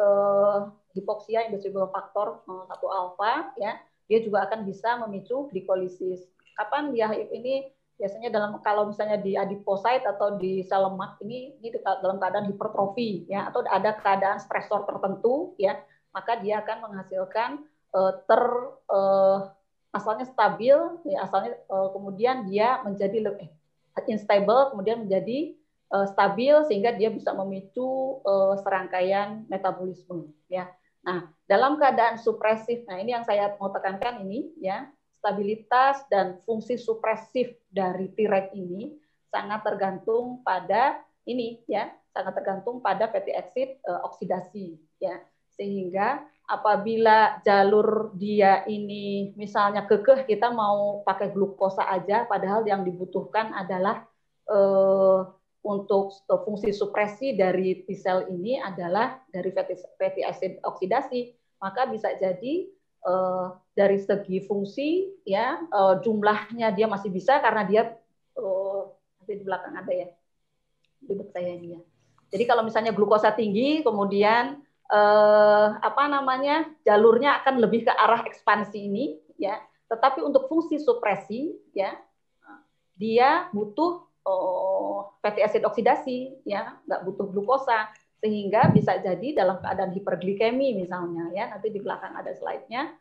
S3: hipoksia indusibel faktor 1 alfa, ya, dia juga akan bisa memicu glikolisis. Kapan dia ini biasanya kalau misalnya di adiposit atau di sel lemak ini dalam keadaan hipertrofi, ya, atau ada keadaan stresor tertentu, ya, maka dia akan menghasilkan asalnya stabil, ya, asalnya kemudian dia menjadi lebih unstable, kemudian menjadi stabil sehingga dia bisa memicu serangkaian metabolisme, ya. Nah, dalam keadaan supresif, nah ini yang saya mau tekankan ini, ya, stabilitas dan fungsi supresif dari Treg ini sangat tergantung pada ini, ya, sangat tergantung pada fatty acid oksidasi, ya, sehingga apabila jalur dia ini misalnya kekeh, kita mau pakai glukosa aja, padahal yang dibutuhkan adalah untuk fungsi supresi dari T-sel ini adalah dari fatty acid oksidasi, maka bisa jadi dari segi fungsi, ya, jumlahnya dia masih bisa karena dia nanti di belakang ada ya, di buku saya ini ya. Jadi kalau misalnya glukosa tinggi, kemudian jalurnya akan lebih ke arah ekspansi ini, ya. Tetapi untuk fungsi supresi, ya, dia butuh fatty acid oksidasi, ya, nggak butuh glukosa, sehingga bisa jadi dalam keadaan hiperglikemi misalnya, ya, nanti di belakang ada slide-nya,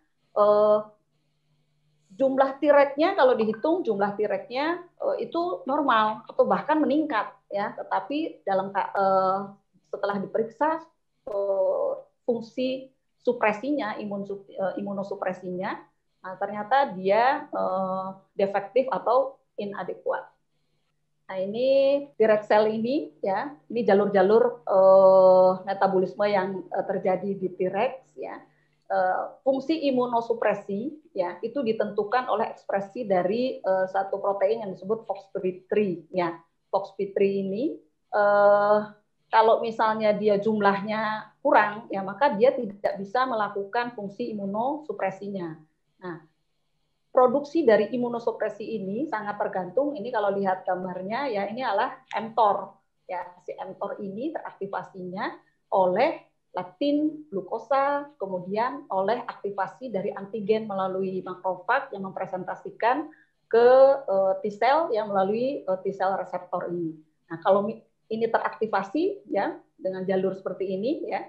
S3: jumlah T-regnya kalau dihitung jumlah T-regnya itu normal atau bahkan meningkat, ya, tetapi dalam setelah diperiksa fungsi supresinya, imunosupresinya, nah, ternyata dia defektif atau inadequate. Nah, ini Treg sel ini, ya, ini jalur-jalur metabolisme yang terjadi di Treg, ya. Fungsi imunosupresi, ya, itu ditentukan oleh ekspresi dari satu protein yang disebut FOXP3, ya. FOXP3 ini kalau misalnya dia jumlahnya kurang, ya, maka dia tidak bisa melakukan fungsi imunosupresinya. Nah, produksi dari imunosupresi ini sangat tergantung, ini kalau lihat gambarnya, ya, ini adalah mTOR. Ya, si mTOR ini teraktivasinya oleh leptin, glukosa, kemudian oleh aktivasi dari antigen melalui makrofag yang mempresentasikan ke T-sel yang melalui T-sel reseptor ini. Nah, kalau ini teraktivasi, ya, dengan jalur seperti ini, ya,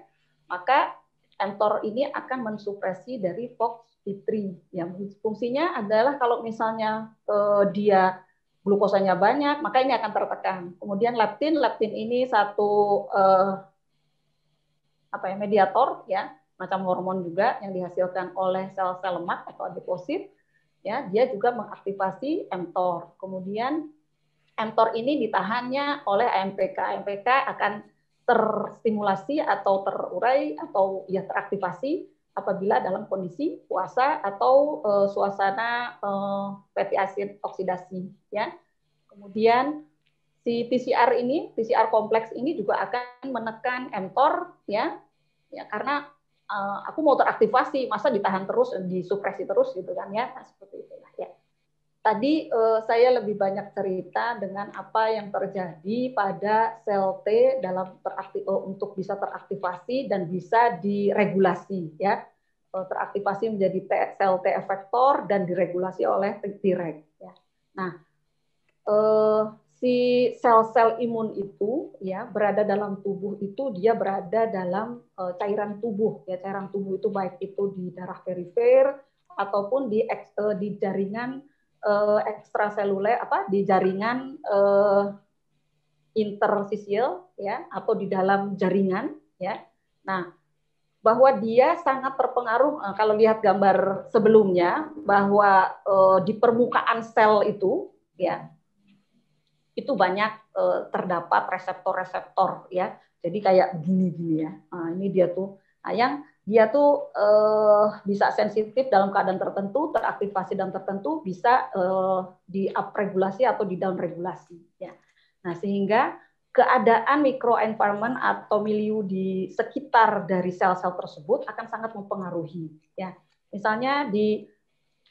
S3: maka mTOR ini akan mensupresi dari FOXP3. Ya, fungsinya adalah kalau misalnya dia glukosanya banyak, maka ini akan tertekan. Kemudian leptin ini satu mediator, ya, macam hormon juga yang dihasilkan oleh sel-sel lemak atau adiposit, ya, dia juga mengaktifasi mTOR. Kemudian mTOR ini ditahannya oleh AMPK. AMPK akan terstimulasi atau terurai atau ya teraktivasi apabila dalam kondisi puasa atau suasana fatty acid oksidasi, ya. Kemudian si TCR kompleks ini juga akan menekan mTOR, ya, karena aku mau teraktivasi, masa ditahan terus, disupresi terus gitu kan, ya, nah, seperti itulah, ya. Tadi saya lebih banyak cerita dengan apa yang terjadi pada sel T dalam untuk bisa teraktivasi dan bisa diregulasi, ya, teraktivasi menjadi sel T efektor dan diregulasi oleh Treg. Ya. Nah, si sel-sel imun itu, ya, berada dalam tubuh itu, dia berada dalam cairan tubuh, ya, cairan tubuh itu baik itu di darah perifer ataupun di jaringan ekstraseluler, di jaringan interstisial, ya, atau di dalam jaringan, ya. Nah, bahwa dia sangat terpengaruh, kalau lihat gambar sebelumnya, bahwa di permukaan sel itu, ya, itu banyak terdapat reseptor-reseptor, ya. Jadi kayak begini-gini, ya. Nah, ini dia tuh, yang dia tuh bisa sensitif dalam keadaan tertentu, teraktivasi dan tertentu, bisa di upregulasi atau di downregulasi. Ya. Nah, sehingga keadaan microenvironment atau milieu di sekitar dari sel-sel tersebut akan sangat mempengaruhi. Ya. Misalnya di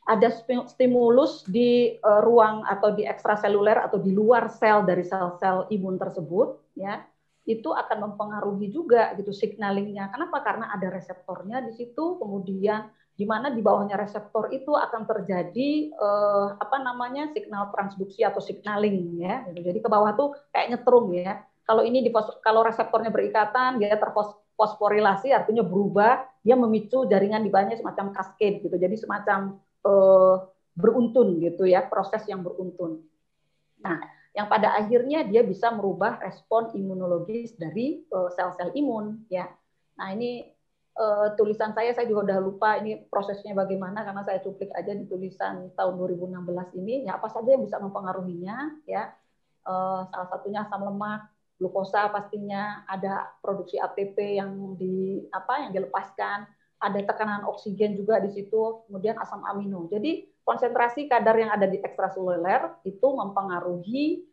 S3: ada stimulus di ruang atau di ekstraseluler atau di luar sel dari sel-sel imun tersebut, ya, itu akan mempengaruhi juga gitu signalingnya. Kenapa? Karena ada reseptornya di situ, kemudian di mana di bawahnya reseptor itu akan terjadi signal transduksi atau signaling, ya. Gitu. Jadi ke bawah tuh kayak nyetrum, ya. Kalau reseptornya berikatan, dia terfosforilasi, artinya berubah, dia memicu jaringan di bawahnya semacam cascade gitu. Jadi semacam beruntun gitu ya, proses yang beruntun. Nah, yang pada akhirnya dia bisa merubah respon imunologis dari sel-sel imun, ya. Nah, ini tulisan saya juga udah lupa ini prosesnya bagaimana karena saya cuplik aja di tulisan tahun 2016 ini. Ya, apa saja yang bisa mempengaruhinya, ya. Salah satunya asam lemak, glukosa pastinya, ada produksi ATP yang dilepaskan, ada tekanan oksigen juga di situ, kemudian asam amino. Jadi konsentrasi kadar yang ada di ekstraseluler itu mempengaruhi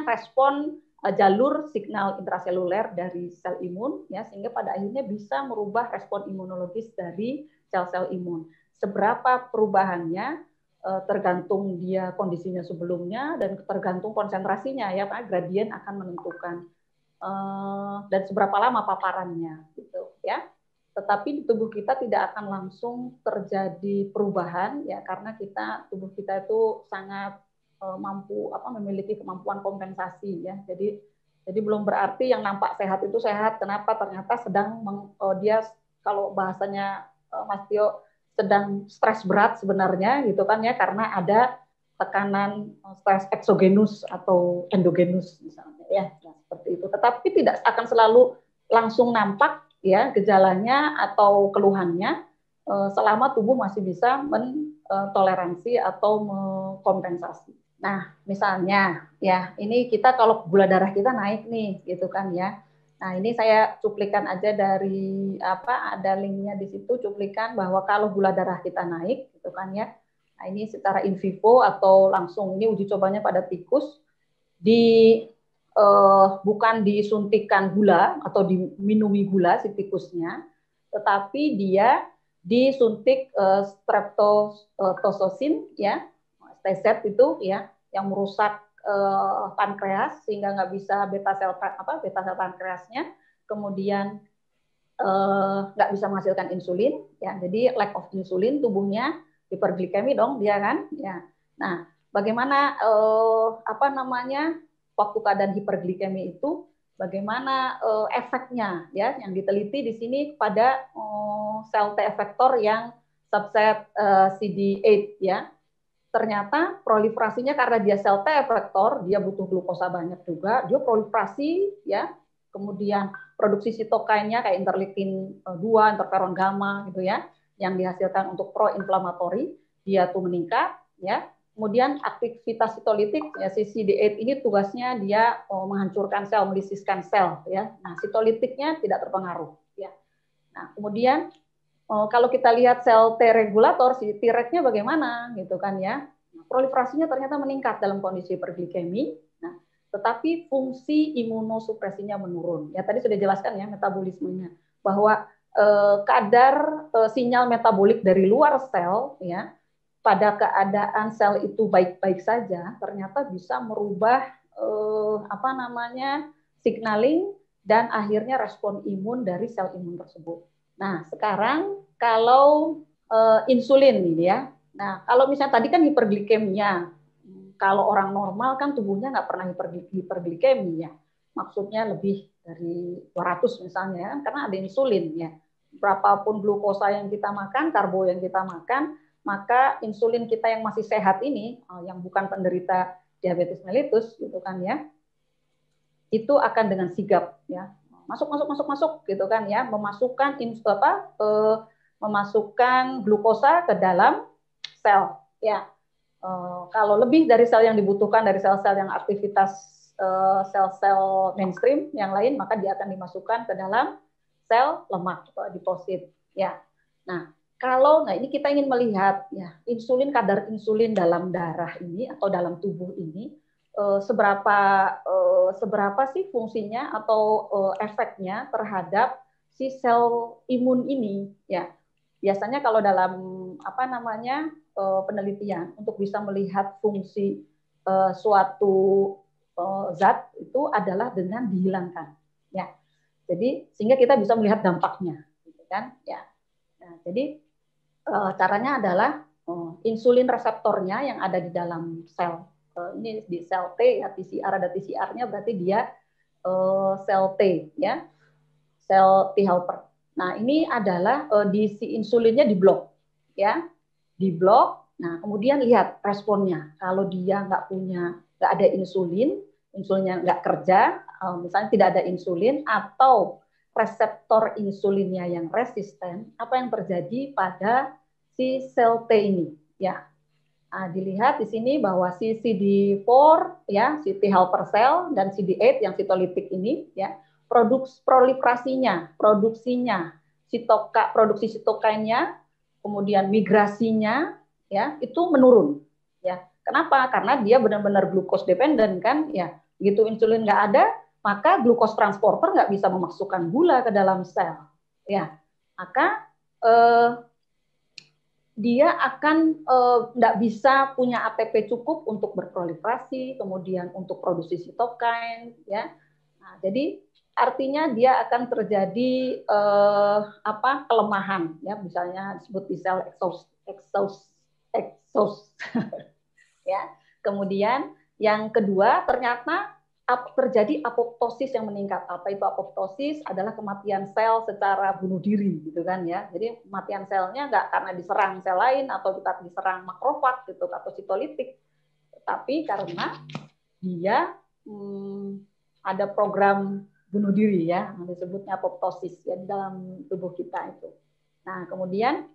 S3: respon jalur signal intraseluler dari sel imun, ya, sehingga pada akhirnya bisa merubah respon imunologis dari sel-sel imun. Seberapa perubahannya tergantung dia kondisinya sebelumnya dan tergantung konsentrasinya, ya, Pak, gradien akan menentukan dan seberapa lama paparannya, gitu, ya. Tetapi di tubuh kita tidak akan langsung terjadi perubahan, ya, karena tubuh kita itu sangat memiliki kemampuan kompensasi, ya. Jadi belum berarti yang nampak sehat itu sehat. Kenapa? Ternyata dia, kalau bahasanya Mas Tio, sedang stres berat sebenarnya, gitu kan, ya, karena ada tekanan stres eksogenus atau endogenus misalnya, ya, nah, seperti itu. Tetapi tidak akan selalu langsung nampak, ya, gejalanya atau keluhannya selama tubuh masih bisa mentoleransi atau mengkompensasi. Nah, misalnya, ya, ini kita kalau gula darah kita naik nih, gitu kan, ya. Nah, ini saya cuplikan aja dari ada linknya di situ, cuplikan bahwa kalau gula darah kita naik, gitu kan, ya. Nah, ini secara in vivo atau langsung, ini uji cobanya pada tikus, bukan disuntikkan gula atau diminumi gula si tikusnya, tetapi dia disuntik streptotoxin, ya, STZ itu, ya, yang merusak pankreas sehingga nggak bisa beta sel pankreasnya, kemudian nggak bisa menghasilkan insulin, ya, jadi lack of insulin, tubuhnya hiperglikemi dong dia kan, ya. Nah, bagaimana waktu keadaan hiperglikemi itu, bagaimana efeknya, ya, yang diteliti di sini pada sel T efektor yang subset CD8, ya. Ternyata proliferasinya karena dia sel T efektor, dia butuh glukosa banyak juga, dia proliferasi, ya, kemudian produksi sitokainnya kayak interleukin 2, interferon gamma gitu, ya, yang dihasilkan untuk proinflamatori, dia tuh meningkat, ya. Kemudian aktivitas sitolitik, ya, si CD8 ini tugasnya dia menghancurkan sel, melisiskan sel, ya. Nah, sitolitiknya tidak terpengaruh, ya. Nah, kemudian kalau kita lihat sel T regulator, si T-regnya bagaimana, gitu kan, ya. Nah, proliferasinya ternyata meningkat dalam kondisi hiperglikemi. Nah, tetapi fungsi imunosupresinya menurun. Ya, tadi sudah jelaskan, ya, metabolismenya, bahwa kadar sinyal metabolik dari luar sel, ya, pada keadaan sel itu baik-baik saja, ternyata bisa merubah signaling dan akhirnya respon imun dari sel imun tersebut. Nah, sekarang kalau insulin nih, ya. Nah, kalau misalnya tadi kan hiperglikemia, kalau orang normal kan tubuhnya nggak pernah hiperglikemia, maksudnya lebih dari 200 misalnya, karena ada insulin, ya. Berapapun glukosa yang kita makan, karbo yang kita makan, maka insulin kita yang masih sehat ini, yang bukan penderita diabetes mellitus, gitu kan, ya, itu akan dengan sigap, ya, masuk gitu kan, ya, memasukkan glukosa ke dalam sel, ya. Kalau lebih dari sel yang dibutuhkan dari sel-sel yang aktivitas sel-sel mainstream yang lain, maka dia akan dimasukkan ke dalam sel lemak atau adiposit, ya. Nah, ini kita ingin melihat, ya, kadar insulin dalam darah ini atau dalam tubuh ini seberapa sih fungsinya atau efeknya terhadap si sel imun ini, ya. biasanya kalau dalam penelitian untuk bisa melihat fungsi suatu zat itu adalah dengan dihilangkan, ya. Jadi sehingga kita bisa melihat dampaknya, gitu kan? Ya. Nah, jadi caranya adalah insulin reseptornya yang ada di dalam sel. Ini di sel T ya, TCR ada TCR-nya, berarti dia sel T ya, sel T helper. Nah, ini adalah di si insulinnya diblok ya, diblok. Nah, kemudian lihat responnya. Kalau dia nggak ada insulinnya nggak kerja, misalnya tidak ada insulin atau reseptor insulinnya yang resisten, apa yang terjadi pada si sel T ini ya. Nah, dilihat di sini bahwa si CD4 ya, si T helper cell dan CD8 yang sitolitik ini ya, produksinya produksi sitokinnya, kemudian migrasinya ya, itu menurun ya. Kenapa? Karena dia benar-benar glukos dependen kan ya. Begitu insulin nggak ada, maka glukos transporter nggak bisa memasukkan gula ke dalam sel ya. Maka dia akan nggak bisa punya ATP cukup untuk berproliferasi, kemudian untuk produksi sitokin, ya. Nah, jadi artinya dia akan terjadi kelemahan, ya, misalnya disebut di sel exhaust, ya. Kemudian yang kedua ternyata terjadi apoptosis yang meningkat. Apa itu apoptosis? Adalah kematian sel secara bunuh diri, gitu kan ya. Jadi kematian selnya nggak karena diserang sel lain atau diserang makrofag gitu atau sitolitik, tapi karena dia ada program bunuh diri ya, disebutnya apoptosis ya di dalam tubuh kita itu. Nah, kemudian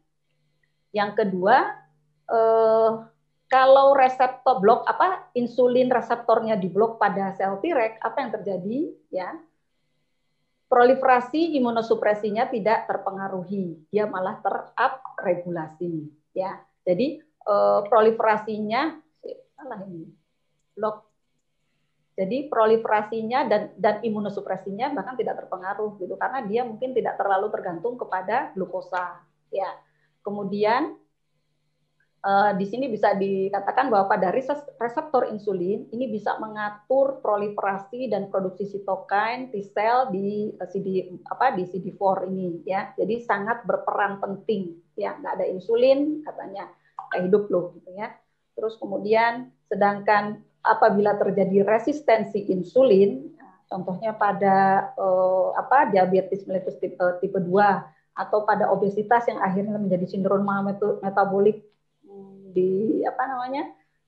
S3: yang kedua kalau reseptor blok insulin reseptornya diblok pada sel Treg, apa yang terjadi ya? Proliferasi imunosupresinya tidak terpengaruhi, dia malah terupregulasi ya. Jadi proliferasinya blok. Jadi proliferasinya dan imunosupresinya bahkan tidak terpengaruh gitu karena dia mungkin tidak terlalu tergantung kepada glukosa ya. Kemudian di sini bisa dikatakan bahwa pada reseptor insulin ini bisa mengatur proliferasi dan produksi sitokin T sel di CD4 ini ya. Jadi sangat berperan penting ya. Nggak ada insulin katanya nggak hidup loh gitu ya. Terus kemudian sedangkan apabila terjadi resistensi insulin, contohnya pada diabetes mellitus tipe 2 atau pada obesitas yang akhirnya menjadi sindrom metabolik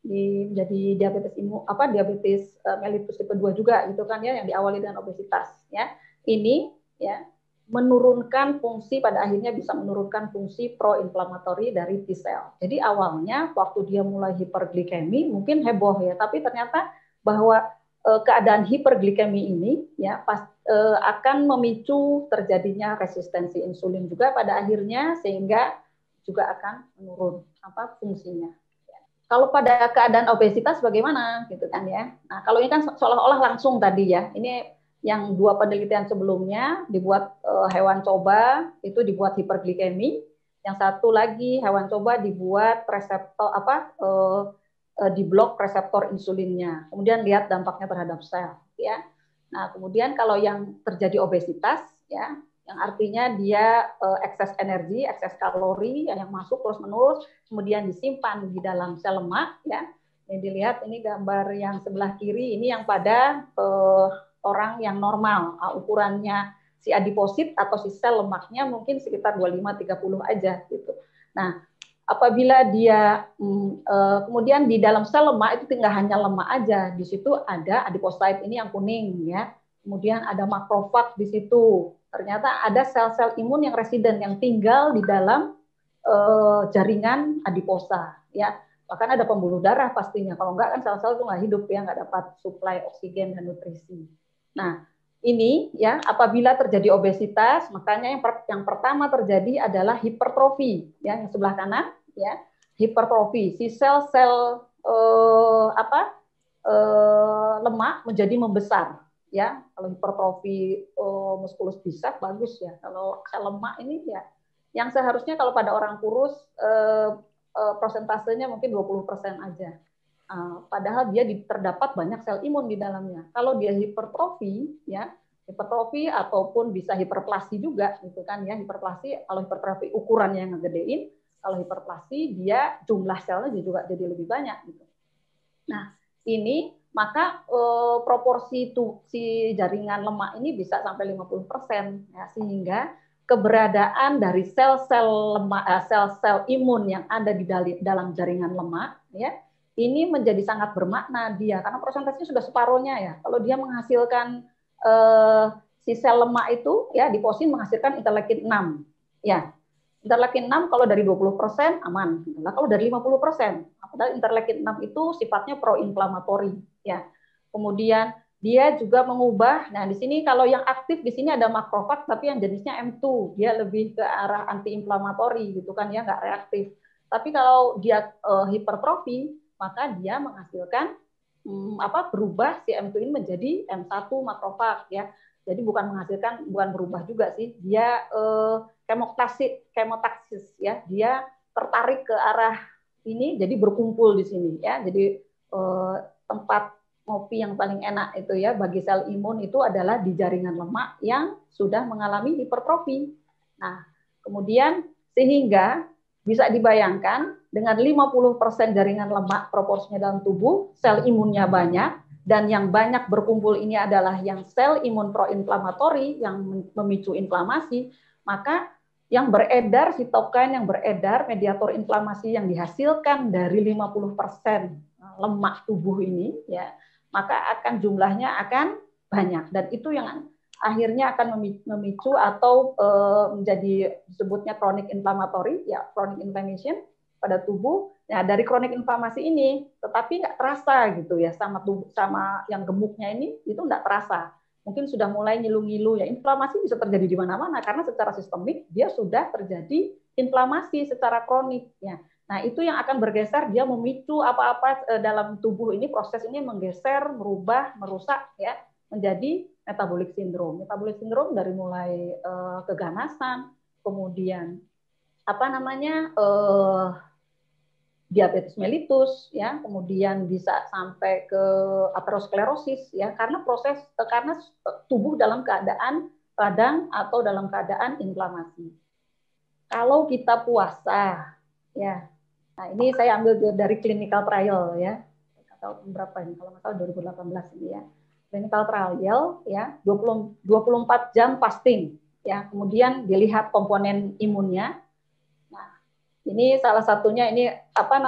S3: menjadi diabetes mellitus tipe 2 juga gitu kan ya, yang diawali dengan obesitas ya. Ini ya menurunkan fungsi, pada akhirnya bisa menurunkan fungsi proinflamatori dari T sel. Jadi awalnya waktu dia mulai hiperglikemi mungkin heboh ya, tapi ternyata bahwa keadaan hiperglikemi ini ya akan memicu terjadinya resistensi insulin juga pada akhirnya, sehingga juga akan menurun fungsinya. Kalau pada keadaan obesitas bagaimana gitu kan ya. Nah, kalau ini kan seolah-olah langsung tadi ya. Ini yang 2 penelitian sebelumnya dibuat hewan coba itu dibuat hiperglikemi. Yang satu lagi hewan coba dibuat reseptor diblok reseptor insulinnya. Kemudian lihat dampaknya terhadap sel ya. Nah, kemudian kalau yang terjadi obesitas ya, yang artinya dia ekses energi, ekses kalori yang masuk terus-menerus, kemudian disimpan di dalam sel lemak ya. Ini dilihat, ini gambar yang sebelah kiri, ini yang pada orang yang normal, ukurannya si adiposit atau si sel lemaknya mungkin sekitar 25-30 aja gitu. Nah, apabila dia kemudian di dalam sel lemak itu tinggal hanya lemak aja, di situ ada adiposit ini yang kuning ya. Kemudian ada makrofag di situ. Ternyata ada sel-sel imun yang residen yang tinggal di dalam jaringan adiposa ya. Bahkan ada pembuluh darah pastinya. Kalau enggak kan sel-sel itu nggak hidup ya, nggak dapat suplai oksigen dan nutrisi. Nah, ini ya apabila terjadi obesitas, makanya yang pertama terjadi adalah hipertrofi ya, yang sebelah kanan ya, hipertrofi. Si sel-sel lemak menjadi membesar. Ya, kalau hipertrofi muskulus bisa bagus ya. Kalau sel lemak ini ya yang seharusnya kalau pada orang kurus prosentasenya mungkin 20% aja. Padahal dia terdapat banyak sel imun di dalamnya. Kalau dia hipertrofi, ya hipertrofi ataupun bisa hiperplasi juga, gitu kan ya. Hiperplasi, kalau hipertrofi ukurannya yang ngegedein, kalau hiperplasi dia jumlah selnya juga jadi lebih banyak. Gitu. Nah, ini maka proporsi si jaringan lemak ini bisa sampai 50%, ya, sehingga keberadaan dari sel-sel lemak, sel-sel imun yang ada di dalam jaringan lemak, ya, ini menjadi sangat bermakna dia karena persentasenya sudah separuhnya ya. Kalau dia menghasilkan si sel lemak itu ya diposin menghasilkan interleukin 6. Ya. Interleukin 6 kalau dari 20% aman. Nah, kalau dari 50%, padahal interleukin 6 itu sifatnya proinflamatori ya. Kemudian dia juga mengubah. Nah, di sini kalau yang aktif di sini ada makrofag tapi yang jenisnya M2, dia lebih ke arah antiinflamatori gitu kan ya, nggak reaktif. Tapi kalau dia hipertrofi maka dia menghasilkan berubah si M2 ini menjadi M1 makrofag ya. Jadi bukan berubah juga sih, dia kemotaksis ya, dia tertarik ke arah ini jadi berkumpul di sini ya. Jadi tempat ngopi yang paling enak itu ya bagi sel imun itu adalah di jaringan lemak yang sudah mengalami hipertrofi. Nah, kemudian sehingga bisa dibayangkan dengan 50% jaringan lemak proporsinya dalam tubuh, sel imunnya banyak, dan yang banyak berkumpul ini adalah yang sel imun proinflamatori yang memicu inflamasi, maka yang beredar, sitokin yang beredar, mediator inflamasi yang dihasilkan dari 50% lemak tubuh ini, ya, maka jumlahnya akan banyak. Dan itu yang akhirnya akan memicu atau menjadi disebutnya chronic inflammatory, ya chronic inflammation pada tubuh. Nah, dari kronik inflamasi ini, tetapi nggak terasa gitu ya sama yang gemuknya ini itu nggak terasa. Mungkin sudah mulai ngilu-ngilu ya. Inflamasi bisa terjadi di mana-mana karena secara sistemik dia sudah terjadi inflamasi secara kronik ya. Nah, itu yang akan bergeser, dia memicu apa-apa dalam tubuh ini, proses ini menggeser, merubah, merusak ya menjadi metabolic syndrome. Metabolic syndrome dari mulai keganasan, kemudian diabetes mellitus ya, kemudian bisa sampai ke aterosklerosis ya, karena tubuh dalam keadaan radang atau dalam keadaan inflamasi. Kalau kita puasa ya, nah ini saya ambil dari clinical trial ya, atau berapa ini kalau nggak salah 2018 ini ya, clinical trial ya, 24 jam fasting ya, kemudian dilihat komponen imunnya. Ini salah satunya ini agak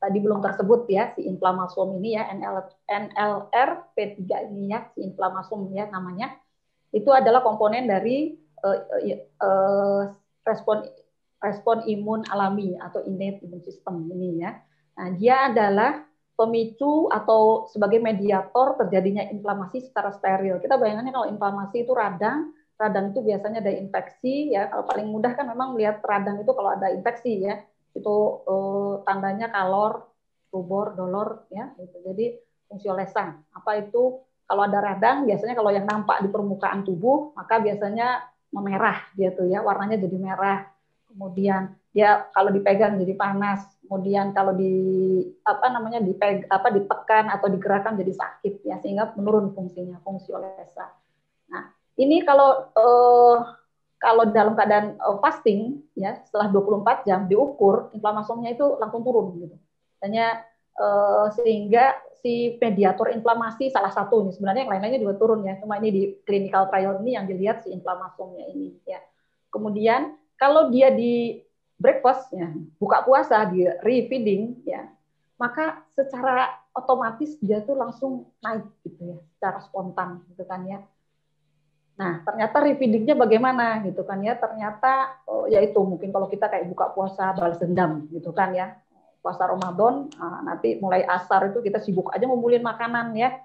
S3: tadi belum tersebut ya si inflamasom ini ya, NLRP3 ini ya, si inflamasom ya namanya. Itu adalah komponen dari respon imun alami atau innate immune system ini ya. Nah, dia adalah pemicu atau sebagai mediator terjadinya inflamasi secara steril. Kita bayangkannya kalau inflamasi itu radang itu biasanya ada infeksi ya. Kalau paling mudah kan memang melihat radang itu kalau ada infeksi ya. Itu tandanya kalor, rubor, dolor ya gitu. Jadi fungsio lesang. Apa itu? Kalau ada radang biasanya kalau yang nampak di permukaan tubuh maka biasanya memerah gitu ya, warnanya jadi merah. Kemudian dia kalau dipegang jadi panas. Kemudian kalau ditekan atau digerakkan jadi sakit ya, sehingga menurun fungsinya, fungsio lesang. Nah, ini kalau dalam keadaan fasting ya setelah 24 jam diukur inflamasomnya itu langsung turun gitu. Hanya sehingga si mediator inflamasi salah satu ini, sebenarnya yang lain-lainnya juga turun ya. Cuma ini di clinical trial ini yang dilihat si inflamasomnya ini ya. Kemudian kalau dia di breakfast ya, buka puasa, di refeeding ya, maka secara otomatis dia tuh langsung naik gitu ya, secara spontan gitu kan ya. Nah, ternyata refeedingnya bagaimana gitu kan ya? Ternyata yaitu mungkin kalau kita kayak buka puasa balas dendam gitu kan ya. Puasa Ramadan, nanti mulai asar itu kita sibuk aja ngumpulin makanan ya.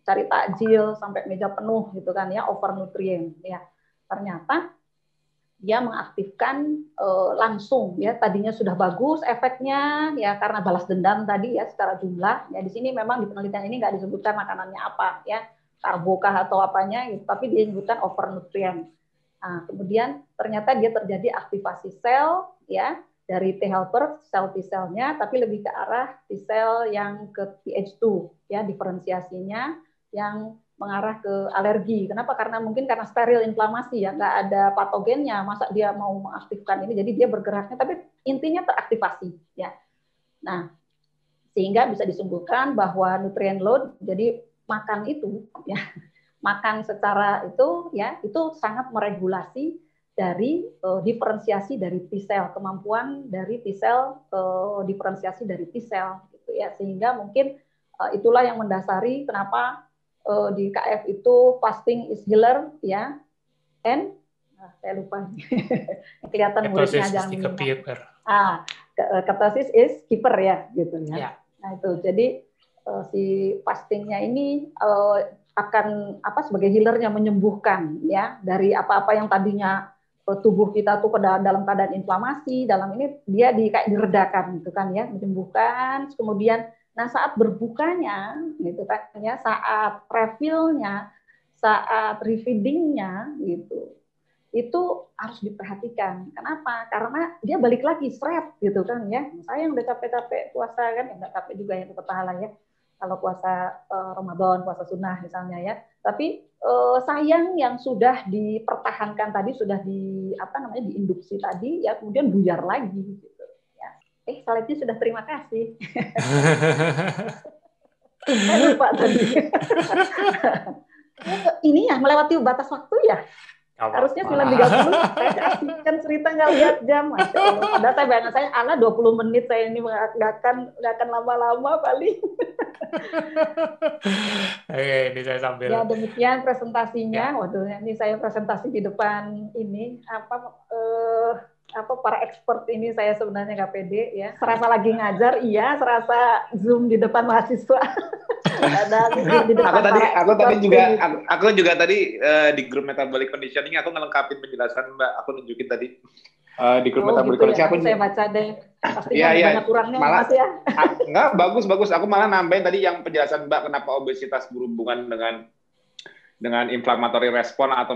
S3: Cari takjil sampai meja penuh gitu kan ya, over nutrien ya. Ternyata dia mengaktifkan langsung ya, tadinya sudah bagus efeknya ya karena balas dendam tadi ya secara jumlah. Ya di sini memang di penelitian ini nggak disebutkan makanannya apa ya. karbokah atau apanya, gitu, tapi dia menyebutkan overnutrient. Nah, kemudian ternyata dia terjadi aktivasi sel ya dari T helper sel T selnya, tapi lebih ke arah T sel yang ke Th2 ya, diferensiasinya yang mengarah ke alergi. Kenapa? Karena mungkin karena steril inflamasi ya, nggak ada patogennya, masa dia mau mengaktifkan ini, jadi dia bergeraknya, tapi intinya teraktivasi ya. Nah, sehingga bisa disimpulkan bahwa nutrient load, jadi makan itu ya, makan secara itu ya, itu sangat meregulasi dari diferensiasi dari T sel, kemampuan dari T sel diferensiasi dari T sel gitu ya, sehingga mungkin itulah yang mendasari kenapa di KF itu fasting is healer ya, and saya lupa kelihatan muridnya jangan ketosis is keeper ya gitu ya. Yeah. Nah itu jadi si fastingnya ini akan sebagai healernya, menyembuhkan ya dari apa-apa yang tadinya tubuh kita tuh dalam keadaan inflamasi, dalam ini dia kayak diredakan gitu kan ya, menyembuhkan. Kemudian nah saat berbukanya gitu kan ya, saat refillnya, saat refeedingnya gitu, itu harus diperhatikan. Kenapa? Karena dia balik lagi seret gitu kan ya. Saya yang udah capek-capek puasa kan, ya nggak capek juga ya, tetap pahala ya. Kalau puasa Ramadan, puasa sunnah misalnya ya. Tapi sayang yang sudah dipertahankan tadi, sudah diinduksi tadi ya, kemudian buyar lagi gitu ya. Salahnya sudah, terima kasih. Saya lupa tadi. Ini ya melewati batas waktu ya. Harusnya 9.30, saya kasihkan cerita nggak lihat jam. Padahal saya bayangan saya, 20 menit saya ini nggak akan lama-lama paling.
S1: Ini saya sambil.
S3: Ya demikian presentasinya. Waduh, ini saya presentasi di depan ini para expert ini, saya sebenarnya nggak pede ya. Serasa lagi ngajar, iya. Serasa Zoom di depan mahasiswa.
S2: Aku juga tadi di grup metabolic conditioning aku ngelengkapin penjelasan Mbak, aku nunjukin tadi di grup metabolic conditioning.
S3: Saya baca deh. Pastinya banyak kurangnya malah, Mas ya.
S2: Enggak, bagus. Aku malah nambahin tadi yang penjelasan Mbak kenapa obesitas berhubungan dengan inflammatory respon, atau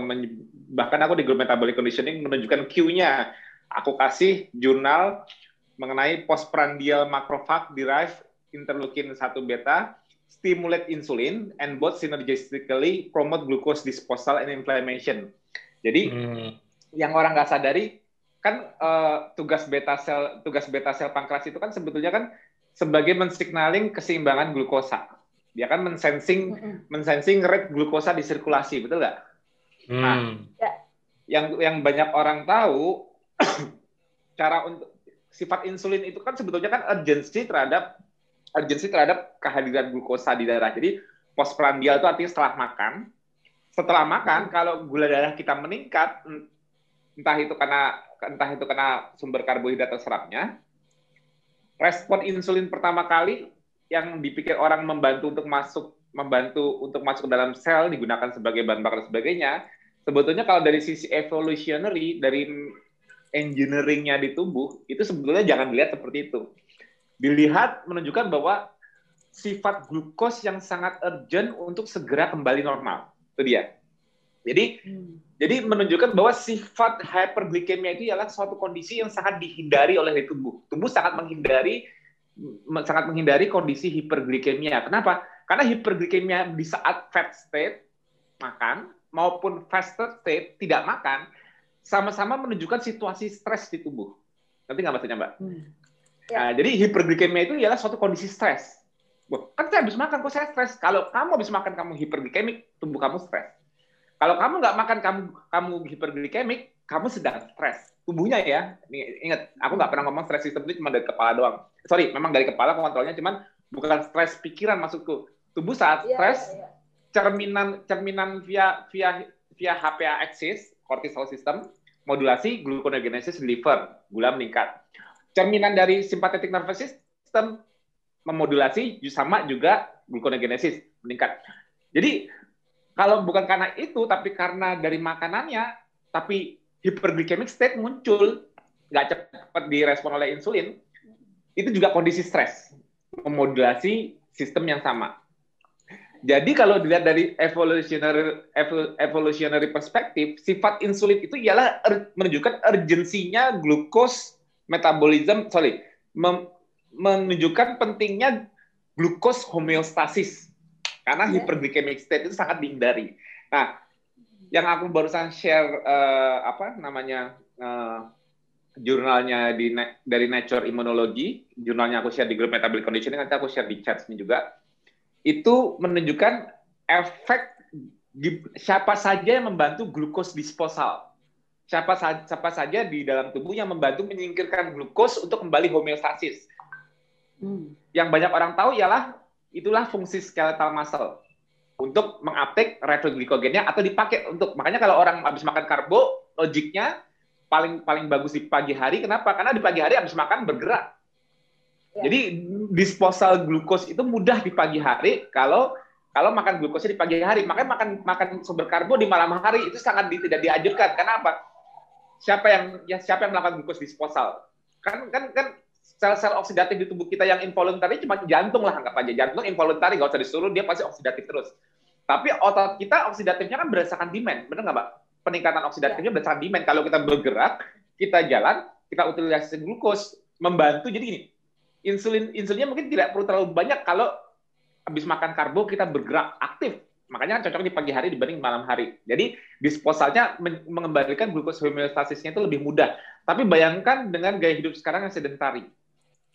S2: bahkan aku di grup metabolic conditioning menunjukkan Q-nya. Aku kasih jurnal mengenai postprandial macrophage derived interleukin 1 beta stimulate insulin and both synergistically promote glucose disposal and inflammation. Jadi yang orang nggak sadari kan tugas beta sel pankreas itu kan sebetulnya kan sebagai mensignaling keseimbangan glukosa. Dia kan mensensing rate glukosa di sirkulasi, betul nggak? Nah, yang banyak orang tahu cara untuk sifat insulin itu kan sebetulnya kan urgensi terhadap kehadiran glukosa di darah. Jadi postprandial itu artinya setelah makan. Setelah makan, kalau gula darah kita meningkat, entah itu karena sumber karbohidrat atau seratnya, respon insulin pertama kali yang dipikir orang membantu untuk masuk ke dalam sel, digunakan sebagai bahan bakar dan sebagainya, sebetulnya kalau dari sisi evolutionary, dari engineering-nya di tubuh, itu sebetulnya jangan dilihat seperti itu. Dilihat menunjukkan bahwa sifat glukos yang sangat urgent untuk segera kembali normal. Itu dia. Jadi menunjukkan bahwa sifat hyperglikemia itu adalah suatu kondisi yang sangat dihindari oleh tubuh. Tubuh sangat menghindari kondisi hiperglikemia. Kenapa? Karena hiperglikemia di saat fat state makan maupun fasted state tidak makan sama-sama menunjukkan situasi stres di tubuh. Ngerti nggak maksudnya, Mbak? Nah, jadi hiperglikemia itu ialah suatu kondisi stres. Kan saya habis makan, kok saya stres? Kalau kamu habis makan, kamu hiperglikemik, tubuh kamu stres. Kalau kamu nggak makan, kamu hiperglikemik, kamu sedang stres. Tubuhnya ya, ingat, aku nggak pernah ngomong stres sistem itu cuma dari kepala doang. Sorry, memang dari kepala kontrolnya, cuman bukan stres pikiran maksudku. Tubuh saat stres, cerminan via HPA axis, cortisol system, modulasi gluconeogenesis di liver, gula meningkat. Cerminan dari sympathetic nervous system memodulasi sama juga gluconeogenesis meningkat. Jadi kalau bukan karena itu, tapi karena dari makanannya, tapi hyperglycemic state muncul, nggak cepat direspon oleh insulin, itu juga kondisi stres, memodulasi sistem yang sama. Jadi kalau dilihat dari evolutionary perspektif, sifat insulin itu ialah menunjukkan urgensinya glukos metabolism, menunjukkan pentingnya glukos homeostasis. Karena hyperglycemic state itu sangat dihindari. Nah, yang aku barusan share jurnalnya dari Nature Immunology, jurnalnya aku share di grup Metabolic Conditioning, nanti aku share di chat ini juga. Itu menunjukkan efek siapa saja yang membantu glukos disposal. Siapa saja di dalam tubuh yang membantu menyingkirkan glukos untuk kembali homeostasis. Yang banyak orang tahu ialah itulah fungsi skeletal muscle untuk menguptake retroglikogennya atau dipakai untuk, makanya kalau orang habis makan karbo, logiknya paling bagus di pagi hari. Kenapa? Karena di pagi hari habis makan bergerak. Jadi disposal glukos itu mudah di pagi hari kalau makan glukosnya di pagi hari. Makanya makan sumber karbo di malam hari itu sangat tidak dianjurkan. Karena apa? Siapa yang melakukan glukos disposal? Kan sel-sel oksidatif di tubuh kita yang involuntary cuma jantung lah, anggap aja. Jantung involuntary, nggak usah disuruh, dia pasti oksidatif terus. Tapi otot kita oksidatifnya kan berdasarkan demand, benar nggak, Mbak? Peningkatan oksidatifnya berdasarkan demand. Kalau kita bergerak, kita jalan, kita utilisasi glukos, membantu. Jadi gini, insulinnya mungkin tidak perlu terlalu banyak kalau habis makan karbo kita bergerak aktif. Makanya cocok di pagi hari dibanding malam hari. Jadi disposalnya mengembalikan glukos homeostasisnya itu lebih mudah. Tapi bayangkan dengan gaya hidup sekarang yang sedentari.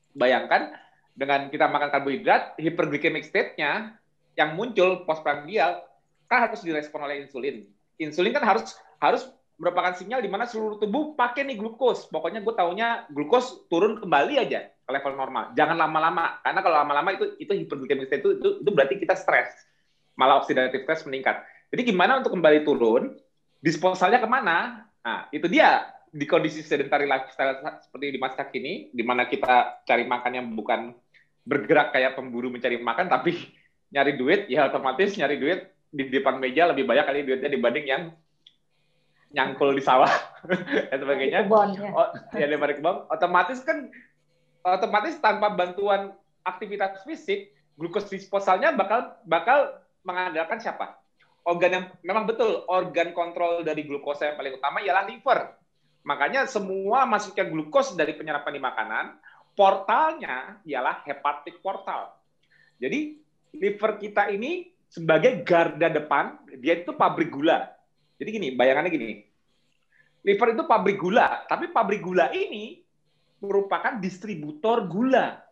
S2: Bayangkan dengan kita makan karbohidrat, hyperglycemic state-nya yang muncul postprandial kan harus direspon oleh insulin. Insulin kan harus merupakan sinyal di mana seluruh tubuh pakai nih glukos. Pokoknya gue taunya glukos turun kembali aja ke level normal. Jangan lama-lama, karena kalau lama-lama itu hyperglycemic state itu berarti kita stres. Malah oxidative stress meningkat. Jadi gimana untuk kembali turun? Disposalnya kemana? Nah, itu dia. Di kondisi sedentary lifestyle seperti di masa kini, di mana kita cari makan yang bukan bergerak kayak pemburu mencari makan, tapi nyari duit, ya otomatis nyari duit di depan meja lebih banyak kali duitnya dibanding yang nyangkul di sawah dan sebagainya. Daripada kebun, otomatis tanpa bantuan aktivitas fisik, glukos disposalnya bakal mengandalkan siapa? Organ yang memang betul, organ kontrol dari glukosa yang paling utama ialah liver. Makanya semua masuknya glukos dari penyerapan di makanan, portalnya ialah hepatic portal. Jadi liver kita ini sebagai garda depan, dia itu pabrik gula. Jadi gini, bayangannya gini. Liver itu pabrik gula, tapi pabrik gula ini merupakan distributor gula.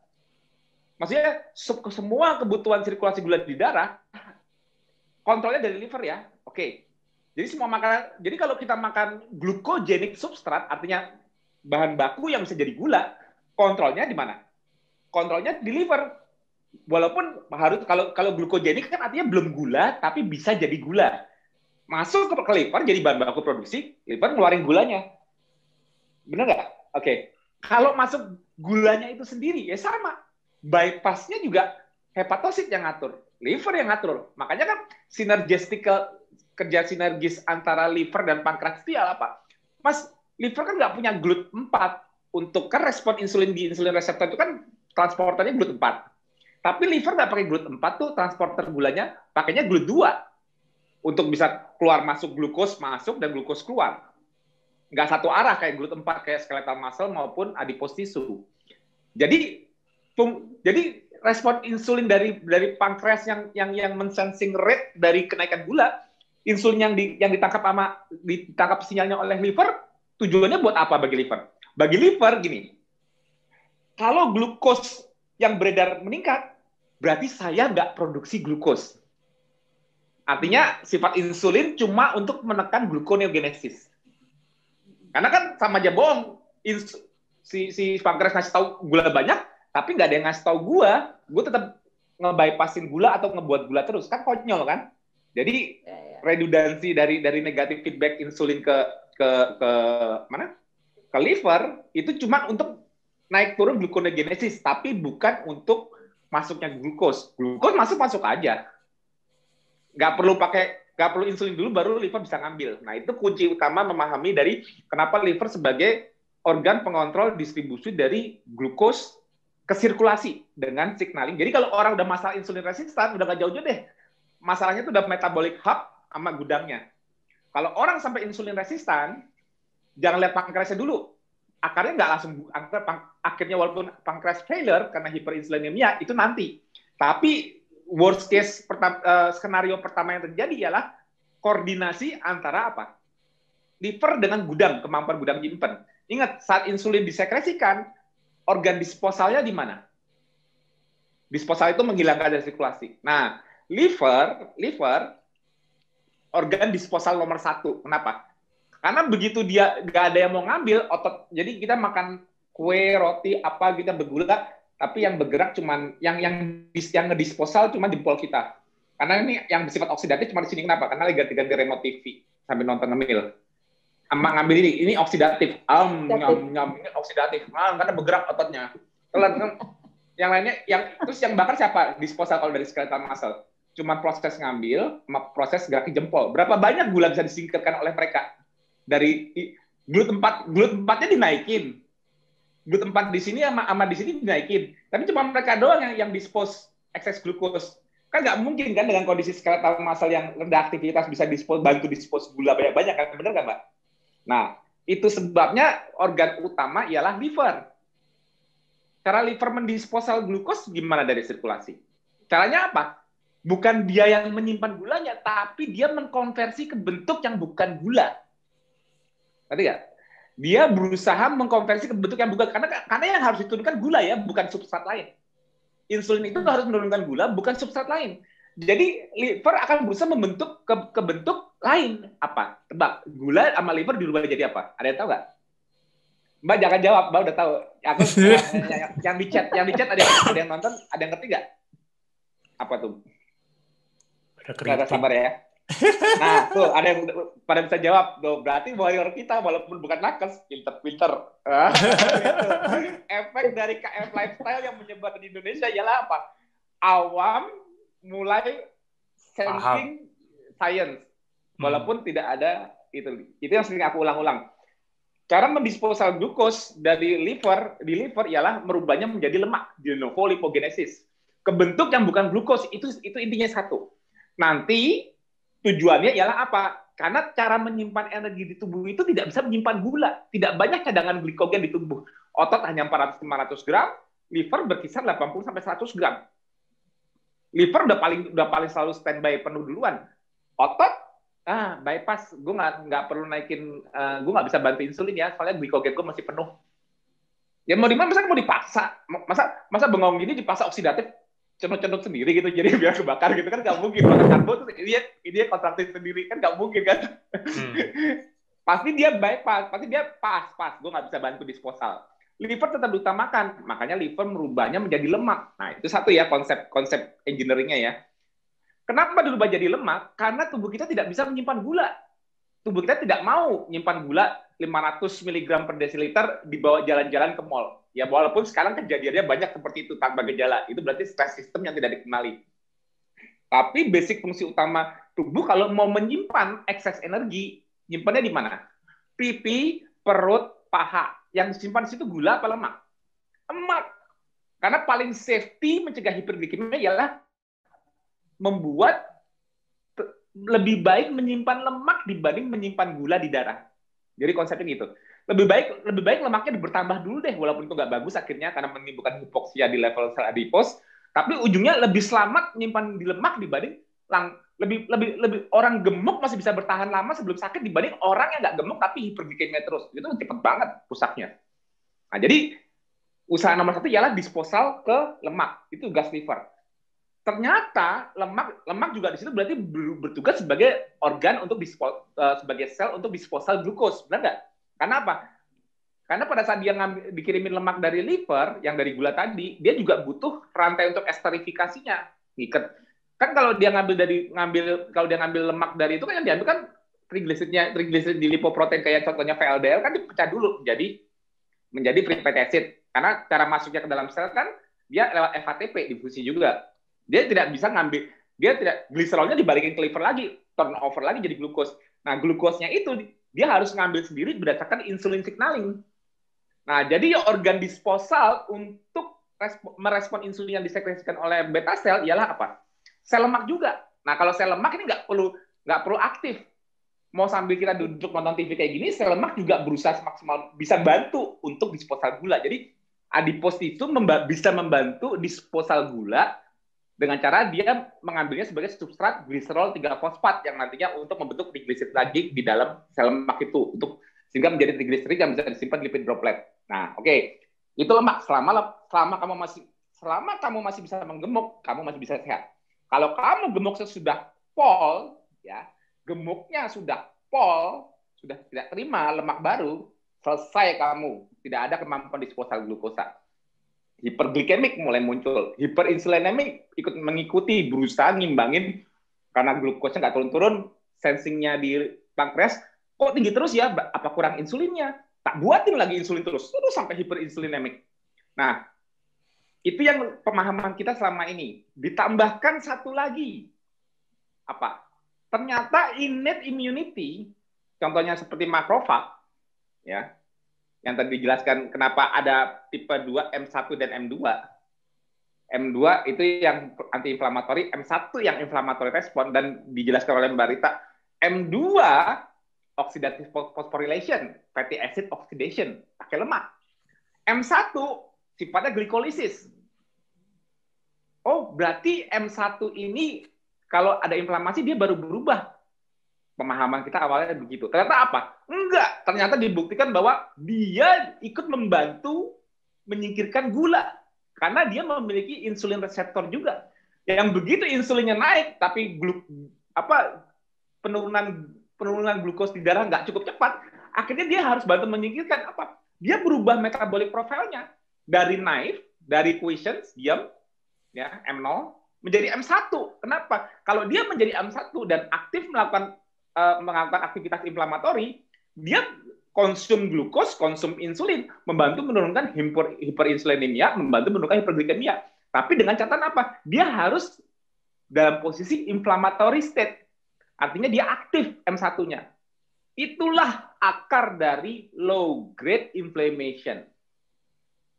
S2: Maksudnya semua kebutuhan sirkulasi gula di darah kontrolnya dari liver ya. Oke. Jadi semua makanan, jadi kalau kita makan glucogenic substrat, artinya bahan baku yang bisa jadi gula, kontrolnya di mana? Kontrolnya di liver. Walaupun harus kalau glucogenic kan artinya belum gula, tapi bisa jadi gula. Masuk ke liver jadi bahan baku produksi, liver ngeluarin gulanya. Benar nggak? Oke. Kalau masuk gulanya itu sendiri, ya sama. Bypassnya juga hepatosit yang ngatur, liver yang ngatur. Makanya kan kerja sinergis antara liver dan pankreas itu apa? Mas, liver kan nggak punya GLUT4 untuk kan respon insulin di insulin reseptor itu kan transporternya GLUT4. Tapi liver nggak pakai GLUT4 tuh transporter gulanya pakainya GLUT2 untuk bisa keluar masuk glukos masuk dan glukos keluar. Nggak satu arah kayak GLUT4 kayak skeletal muscle maupun adipose tissue. Jadi respon insulin dari pankreas yang mensensing rate dari kenaikan gula, insulin yang ditangkap sinyalnya oleh liver, tujuannya buat apa bagi liver? Bagi liver gini, kalau glukos yang beredar meningkat, berarti saya nggak produksi glukos. Artinya sifat insulin cuma untuk menekan gluconeogenesis. Karena kan sama aja bohong, si pankreas ngasih tahu gula banyak, tapi nggak ada yang ngasih tahu gue tetap ngebypassin gula atau ngebuat gula terus, kan konyol kan? Jadi redundansi dari negatif feedback insulin ke liver itu cuma untuk naik turun gluconeogenesis, tapi bukan untuk masuknya glukos. Glukos masuk aja, nggak perlu insulin dulu baru liver bisa ngambil. Nah itu kunci utama memahami dari kenapa liver sebagai organ pengontrol distribusi dari glukos ke sirkulasi dengan signaling. Jadi kalau orang udah masalah insulin resistan, udah nggak jauh-jauh deh. masalahnya itu udah metabolic hub sama gudangnya. Kalau orang sampai insulin resistan, jangan lihat pankreasnya dulu. Akarnya nggak langsung, akhirnya walaupun pankreas failure karena hiperinsulinemia, itu nanti. Tapi worst case skenario pertama yang terjadi ialah koordinasi antara apa? Liver dengan gudang, kemampuan gudang nyimpen. Ingat, saat insulin disekresikan, organ disposalnya di mana? Disposal itu menghilangkan dari sirkulasi. Nah, liver organ disposal nomor 1. Kenapa? Karena begitu dia nggak ada yang mau ngambil otot, jadi kita makan kue, roti, apa kita bergula, tapi yang bergerak cuman yang ngedisposal cuma jempol kita. Karena ini yang bersifat oksidatif cuma di sini. Kenapa? Karena lagi ganti remote TV sambil nonton ngemil. Ngambil ini oksidatif. Ini oksidatif. Karena bergerak ototnya. Yang lainnya, terus yang bakar siapa? Disposal kalau dari skeletal muscle. Cuma proses ngambil, proses gerak jempol. Berapa banyak gula bisa disingkirkan oleh mereka? Dari glut 4-nya dinaikin. Glut 4 di sini sama di sini dinaikin. Tapi cuma mereka doang yang dispose excess glucose. Kan nggak mungkin kan dengan kondisi skeletal muscle yang rendah aktivitas bisa bantu dispose gula banyak-banyak kan? Benar nggak, Mbak? Nah, itu sebabnya organ utama ialah liver. Cara liver mendisposal glukos gimana dari sirkulasi? Caranya apa? Bukan dia yang menyimpan gulanya, tapi dia mengkonversi ke bentuk yang bukan gula. Ngerti nggak? Dia berusaha mengkonversi ke bentuk yang bukan, karena yang harus diturunkan gula ya, bukan substrat lain. Insulin itu harus menurunkan gula, bukan substrat lain. Jadi liver akan berusaha membentuk ke bentuk lain. Apa? Tebak, gula sama liver dirubah jadi apa? Ada yang tahu nggak? Mbak jangan jawab, Mbak udah tahu. Aku yang di chat ada yang nonton, ada yang ngerti nggak? Apa tuh? Ada sabar ya. Nah, tuh ada yang pada bisa jawab. Tuh, berarti warrior kita walaupun bukan nakes, pinter-pinter. Efek dari KF lifestyle yang menyebar di Indonesia ialah apa? Awam mulai sensing science. Walaupun tidak ada itu. Itu yang sering aku ulang-ulang. Cara mendisposal glukos di liver ialah merubahnya menjadi lemak, de novo lipogenesis. Kebentuk yang bukan glukos, itu intinya satu. Nanti tujuannya ialah apa? Karena cara menyimpan energi di tubuh itu tidak bisa menyimpan gula. Tidak banyak cadangan glikogen di tubuh. Otot hanya 400-500 gram, liver berkisar 80-100 gram. Liver udah paling selalu standby penuh duluan. Otot, bypass. Gue nggak perlu naikin, gue nggak bisa bantu insulin ya, soalnya glikogen gue masih penuh. Ya mau di mana? Masa mau dipaksa? Masa bengong gini dipaksa oksidatif? Cenut-cenut sendiri gitu, jadi biar kebakar gitu kan nggak mungkin. Makan karbo tuh dia kontraktif sendiri kan nggak mungkin kan. Pasti dia bypass, pasti dia pas. Gue nggak bisa bantu disposal. Liver tetap diutamakan, makanya liver merubahnya menjadi lemak. Nah itu satu ya konsep engineeringnya ya. Kenapa dirubah jadi lemak? Karena tubuh kita tidak bisa menyimpan gula. Tubuh kita tidak mau menyimpan gula 500 mg per desiliter dibawa jalan-jalan ke mall. Ya walaupun sekarang kejadiannya banyak seperti itu tanpa gejala. Itu berarti stress system yang tidak dikenali. Tapi basic fungsi utama tubuh kalau mau menyimpan ekses energi, nyimpannya di mana? Pipi, perut, paha. Yang disimpan di situ gula apa lemak? Lemak. Karena paling safety mencegah hiperglikemia ialah membuat lebih baik menyimpan lemak dibanding menyimpan gula di darah. Jadi konsepnya gitu. Lebih baik lemaknya bertambah dulu deh, walaupun itu nggak bagus akhirnya karena menimbulkan hipoksia di level sel adipos. Tapi ujungnya lebih selamat menyimpan di lemak dibanding lebih orang gemuk masih bisa bertahan lama sebelum sakit dibanding orang yang nggak gemuk tapi hiperglikemia terus. Itu cepet banget rusaknya. Nah jadi usaha nomor 1 ialah disposal ke lemak. Itu gas liver. Ternyata lemak juga di situ berarti bertugas sebagai organ untuk sebagai sel untuk disposal glukos, benar nggak? Karena apa? Karena pada saat dia dikirimin lemak dari liver yang dari gula tadi, dia juga butuh rantai untuk esterifikasinya. Ngiket. Kan kalau dia ngambil lemak dari itu kan yang diambil kan trigliserid di lipoprotein kayak contohnya VLDL kan dipecah dulu menjadi free fatty acid. Karena cara masuknya ke dalam sel kan dia lewat FATP difusi juga. Dia tidak bisa gliserolnya dibalikin ke liver lagi, turnover lagi jadi glukos. Nah, glukosnya itu dia harus ngambil sendiri berdasarkan insulin signaling. Nah, jadi organ disposal untuk merespon insulin yang disekresikan oleh beta sel ialah apa? Sel lemak juga. Nah, kalau sel lemak ini nggak perlu aktif. Mau sambil kita duduk nonton TV kayak gini, sel lemak juga berusaha semaksimal bisa bantu untuk disposal gula. Jadi adipose itu bisa membantu disposal gula dengan cara dia mengambilnya sebagai substrat gliserol 3-fosfat yang nantinya untuk membentuk trigliserid lagi di dalam sel lemak itu sehingga menjadi trigliserid yang bisa disimpan di lipid droplet. Nah, oke. Itu lemak selama kamu masih bisa menggemuk, kamu masih bisa sehat. Kalau kamu gemuk sudah pol, ya, gemuknya sudah pol, sudah tidak terima lemak baru, selesai kamu. Tidak ada kemampuan disposal glukosa. Hiperglikemik mulai muncul, hiperinsulinemik ikut mengikuti, berusaha ngimbangin karena glukosnya nggak turun-turun, sensingnya di pankreas kok tinggi terus ya, apa kurang insulinnya? Tak buatin lagi insulin terus sampai hiperinsulinemik. Nah, itu yang pemahaman kita selama ini. Ditambahkan satu lagi, apa? Ternyata innate immunity, contohnya seperti makrofag, ya, yang tadi dijelaskan kenapa ada tipe 2, M1 dan M2. M2 itu yang anti-inflamatori, M1 yang inflammatory respon, dan dijelaskan oleh Mbak Rita, M2 oxidative phosphorylation, fatty acid oxidation, pakai lemak. M1 sifatnya glikolisis. Oh, berarti M1 ini kalau ada inflamasi dia baru berubah. Pemahaman kita awalnya begitu. Ternyata apa? Enggak. Ternyata dibuktikan bahwa dia ikut membantu menyingkirkan gula. Karena dia memiliki insulin reseptor juga. Yang begitu insulinnya naik, tapi penurunan glukos di darah nggak cukup cepat, akhirnya dia harus bantu menyingkirkan apa? Dia berubah metabolic profile-nya dari naif, dari quiescence, diam, ya, M0, menjadi M1. Kenapa? Kalau dia menjadi M1 dan aktif melakukan aktivitas inflamatori, dia konsum glukos, konsum insulin, membantu menurunkan hiperinsulinemia, membantu menurunkan hiperglikemia. Tapi dengan catatan apa? Dia harus dalam posisi inflammatory state. Artinya dia aktif M1-nya. Itulah akar dari low grade inflammation.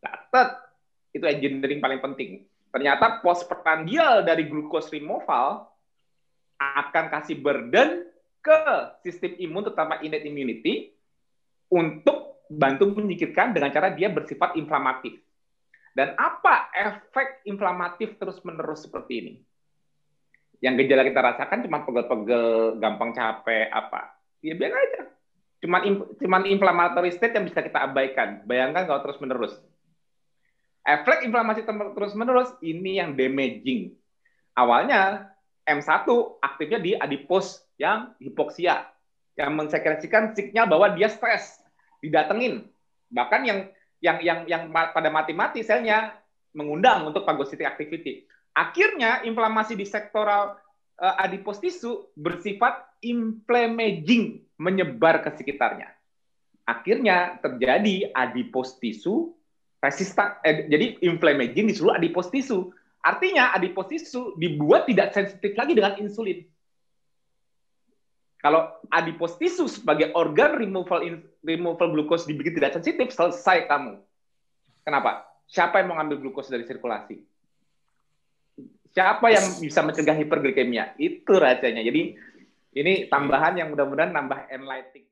S2: Catat, itu engineering paling penting. Ternyata postprandial dari glucose removal akan kasih burden ke sistem imun, terutama innate immunity, untuk bantu menyingkirkan dengan cara dia bersifat inflamatif. Dan apa efek inflamatif terus-menerus seperti ini? Yang gejala kita rasakan cuma pegel-pegel, gampang capek, apa? Ya biar aja. Cuman inflammatory state yang bisa kita abaikan. Bayangkan kalau terus-menerus. Efek inflamasi terus-menerus, ini yang damaging. Awalnya, M1 aktifnya di adipose yang hipoksia. Yang mensekresikan sinyal bahwa dia stres, didatengin. Bahkan yang pada mati-mati selnya mengundang untuk phagocytic activity. Akhirnya inflamasi di sektoral adipose tissue bersifat inflammaging, menyebar ke sekitarnya. Akhirnya terjadi adipose tissue resistan, jadi inflammaging di seluruh adipose tissue. Artinya adipose tissue dibuat tidak sensitif lagi dengan insulin. Kalau adipose tissue sebagai organ removal glucose dibikin tidak sensitif, selesai kamu. Kenapa? Siapa yang mau ngambil glukos dari sirkulasi? Siapa yang bisa mencegah hiperglikemia? Itu racanya. Jadi ini tambahan yang mudah-mudahan nambah enlightening.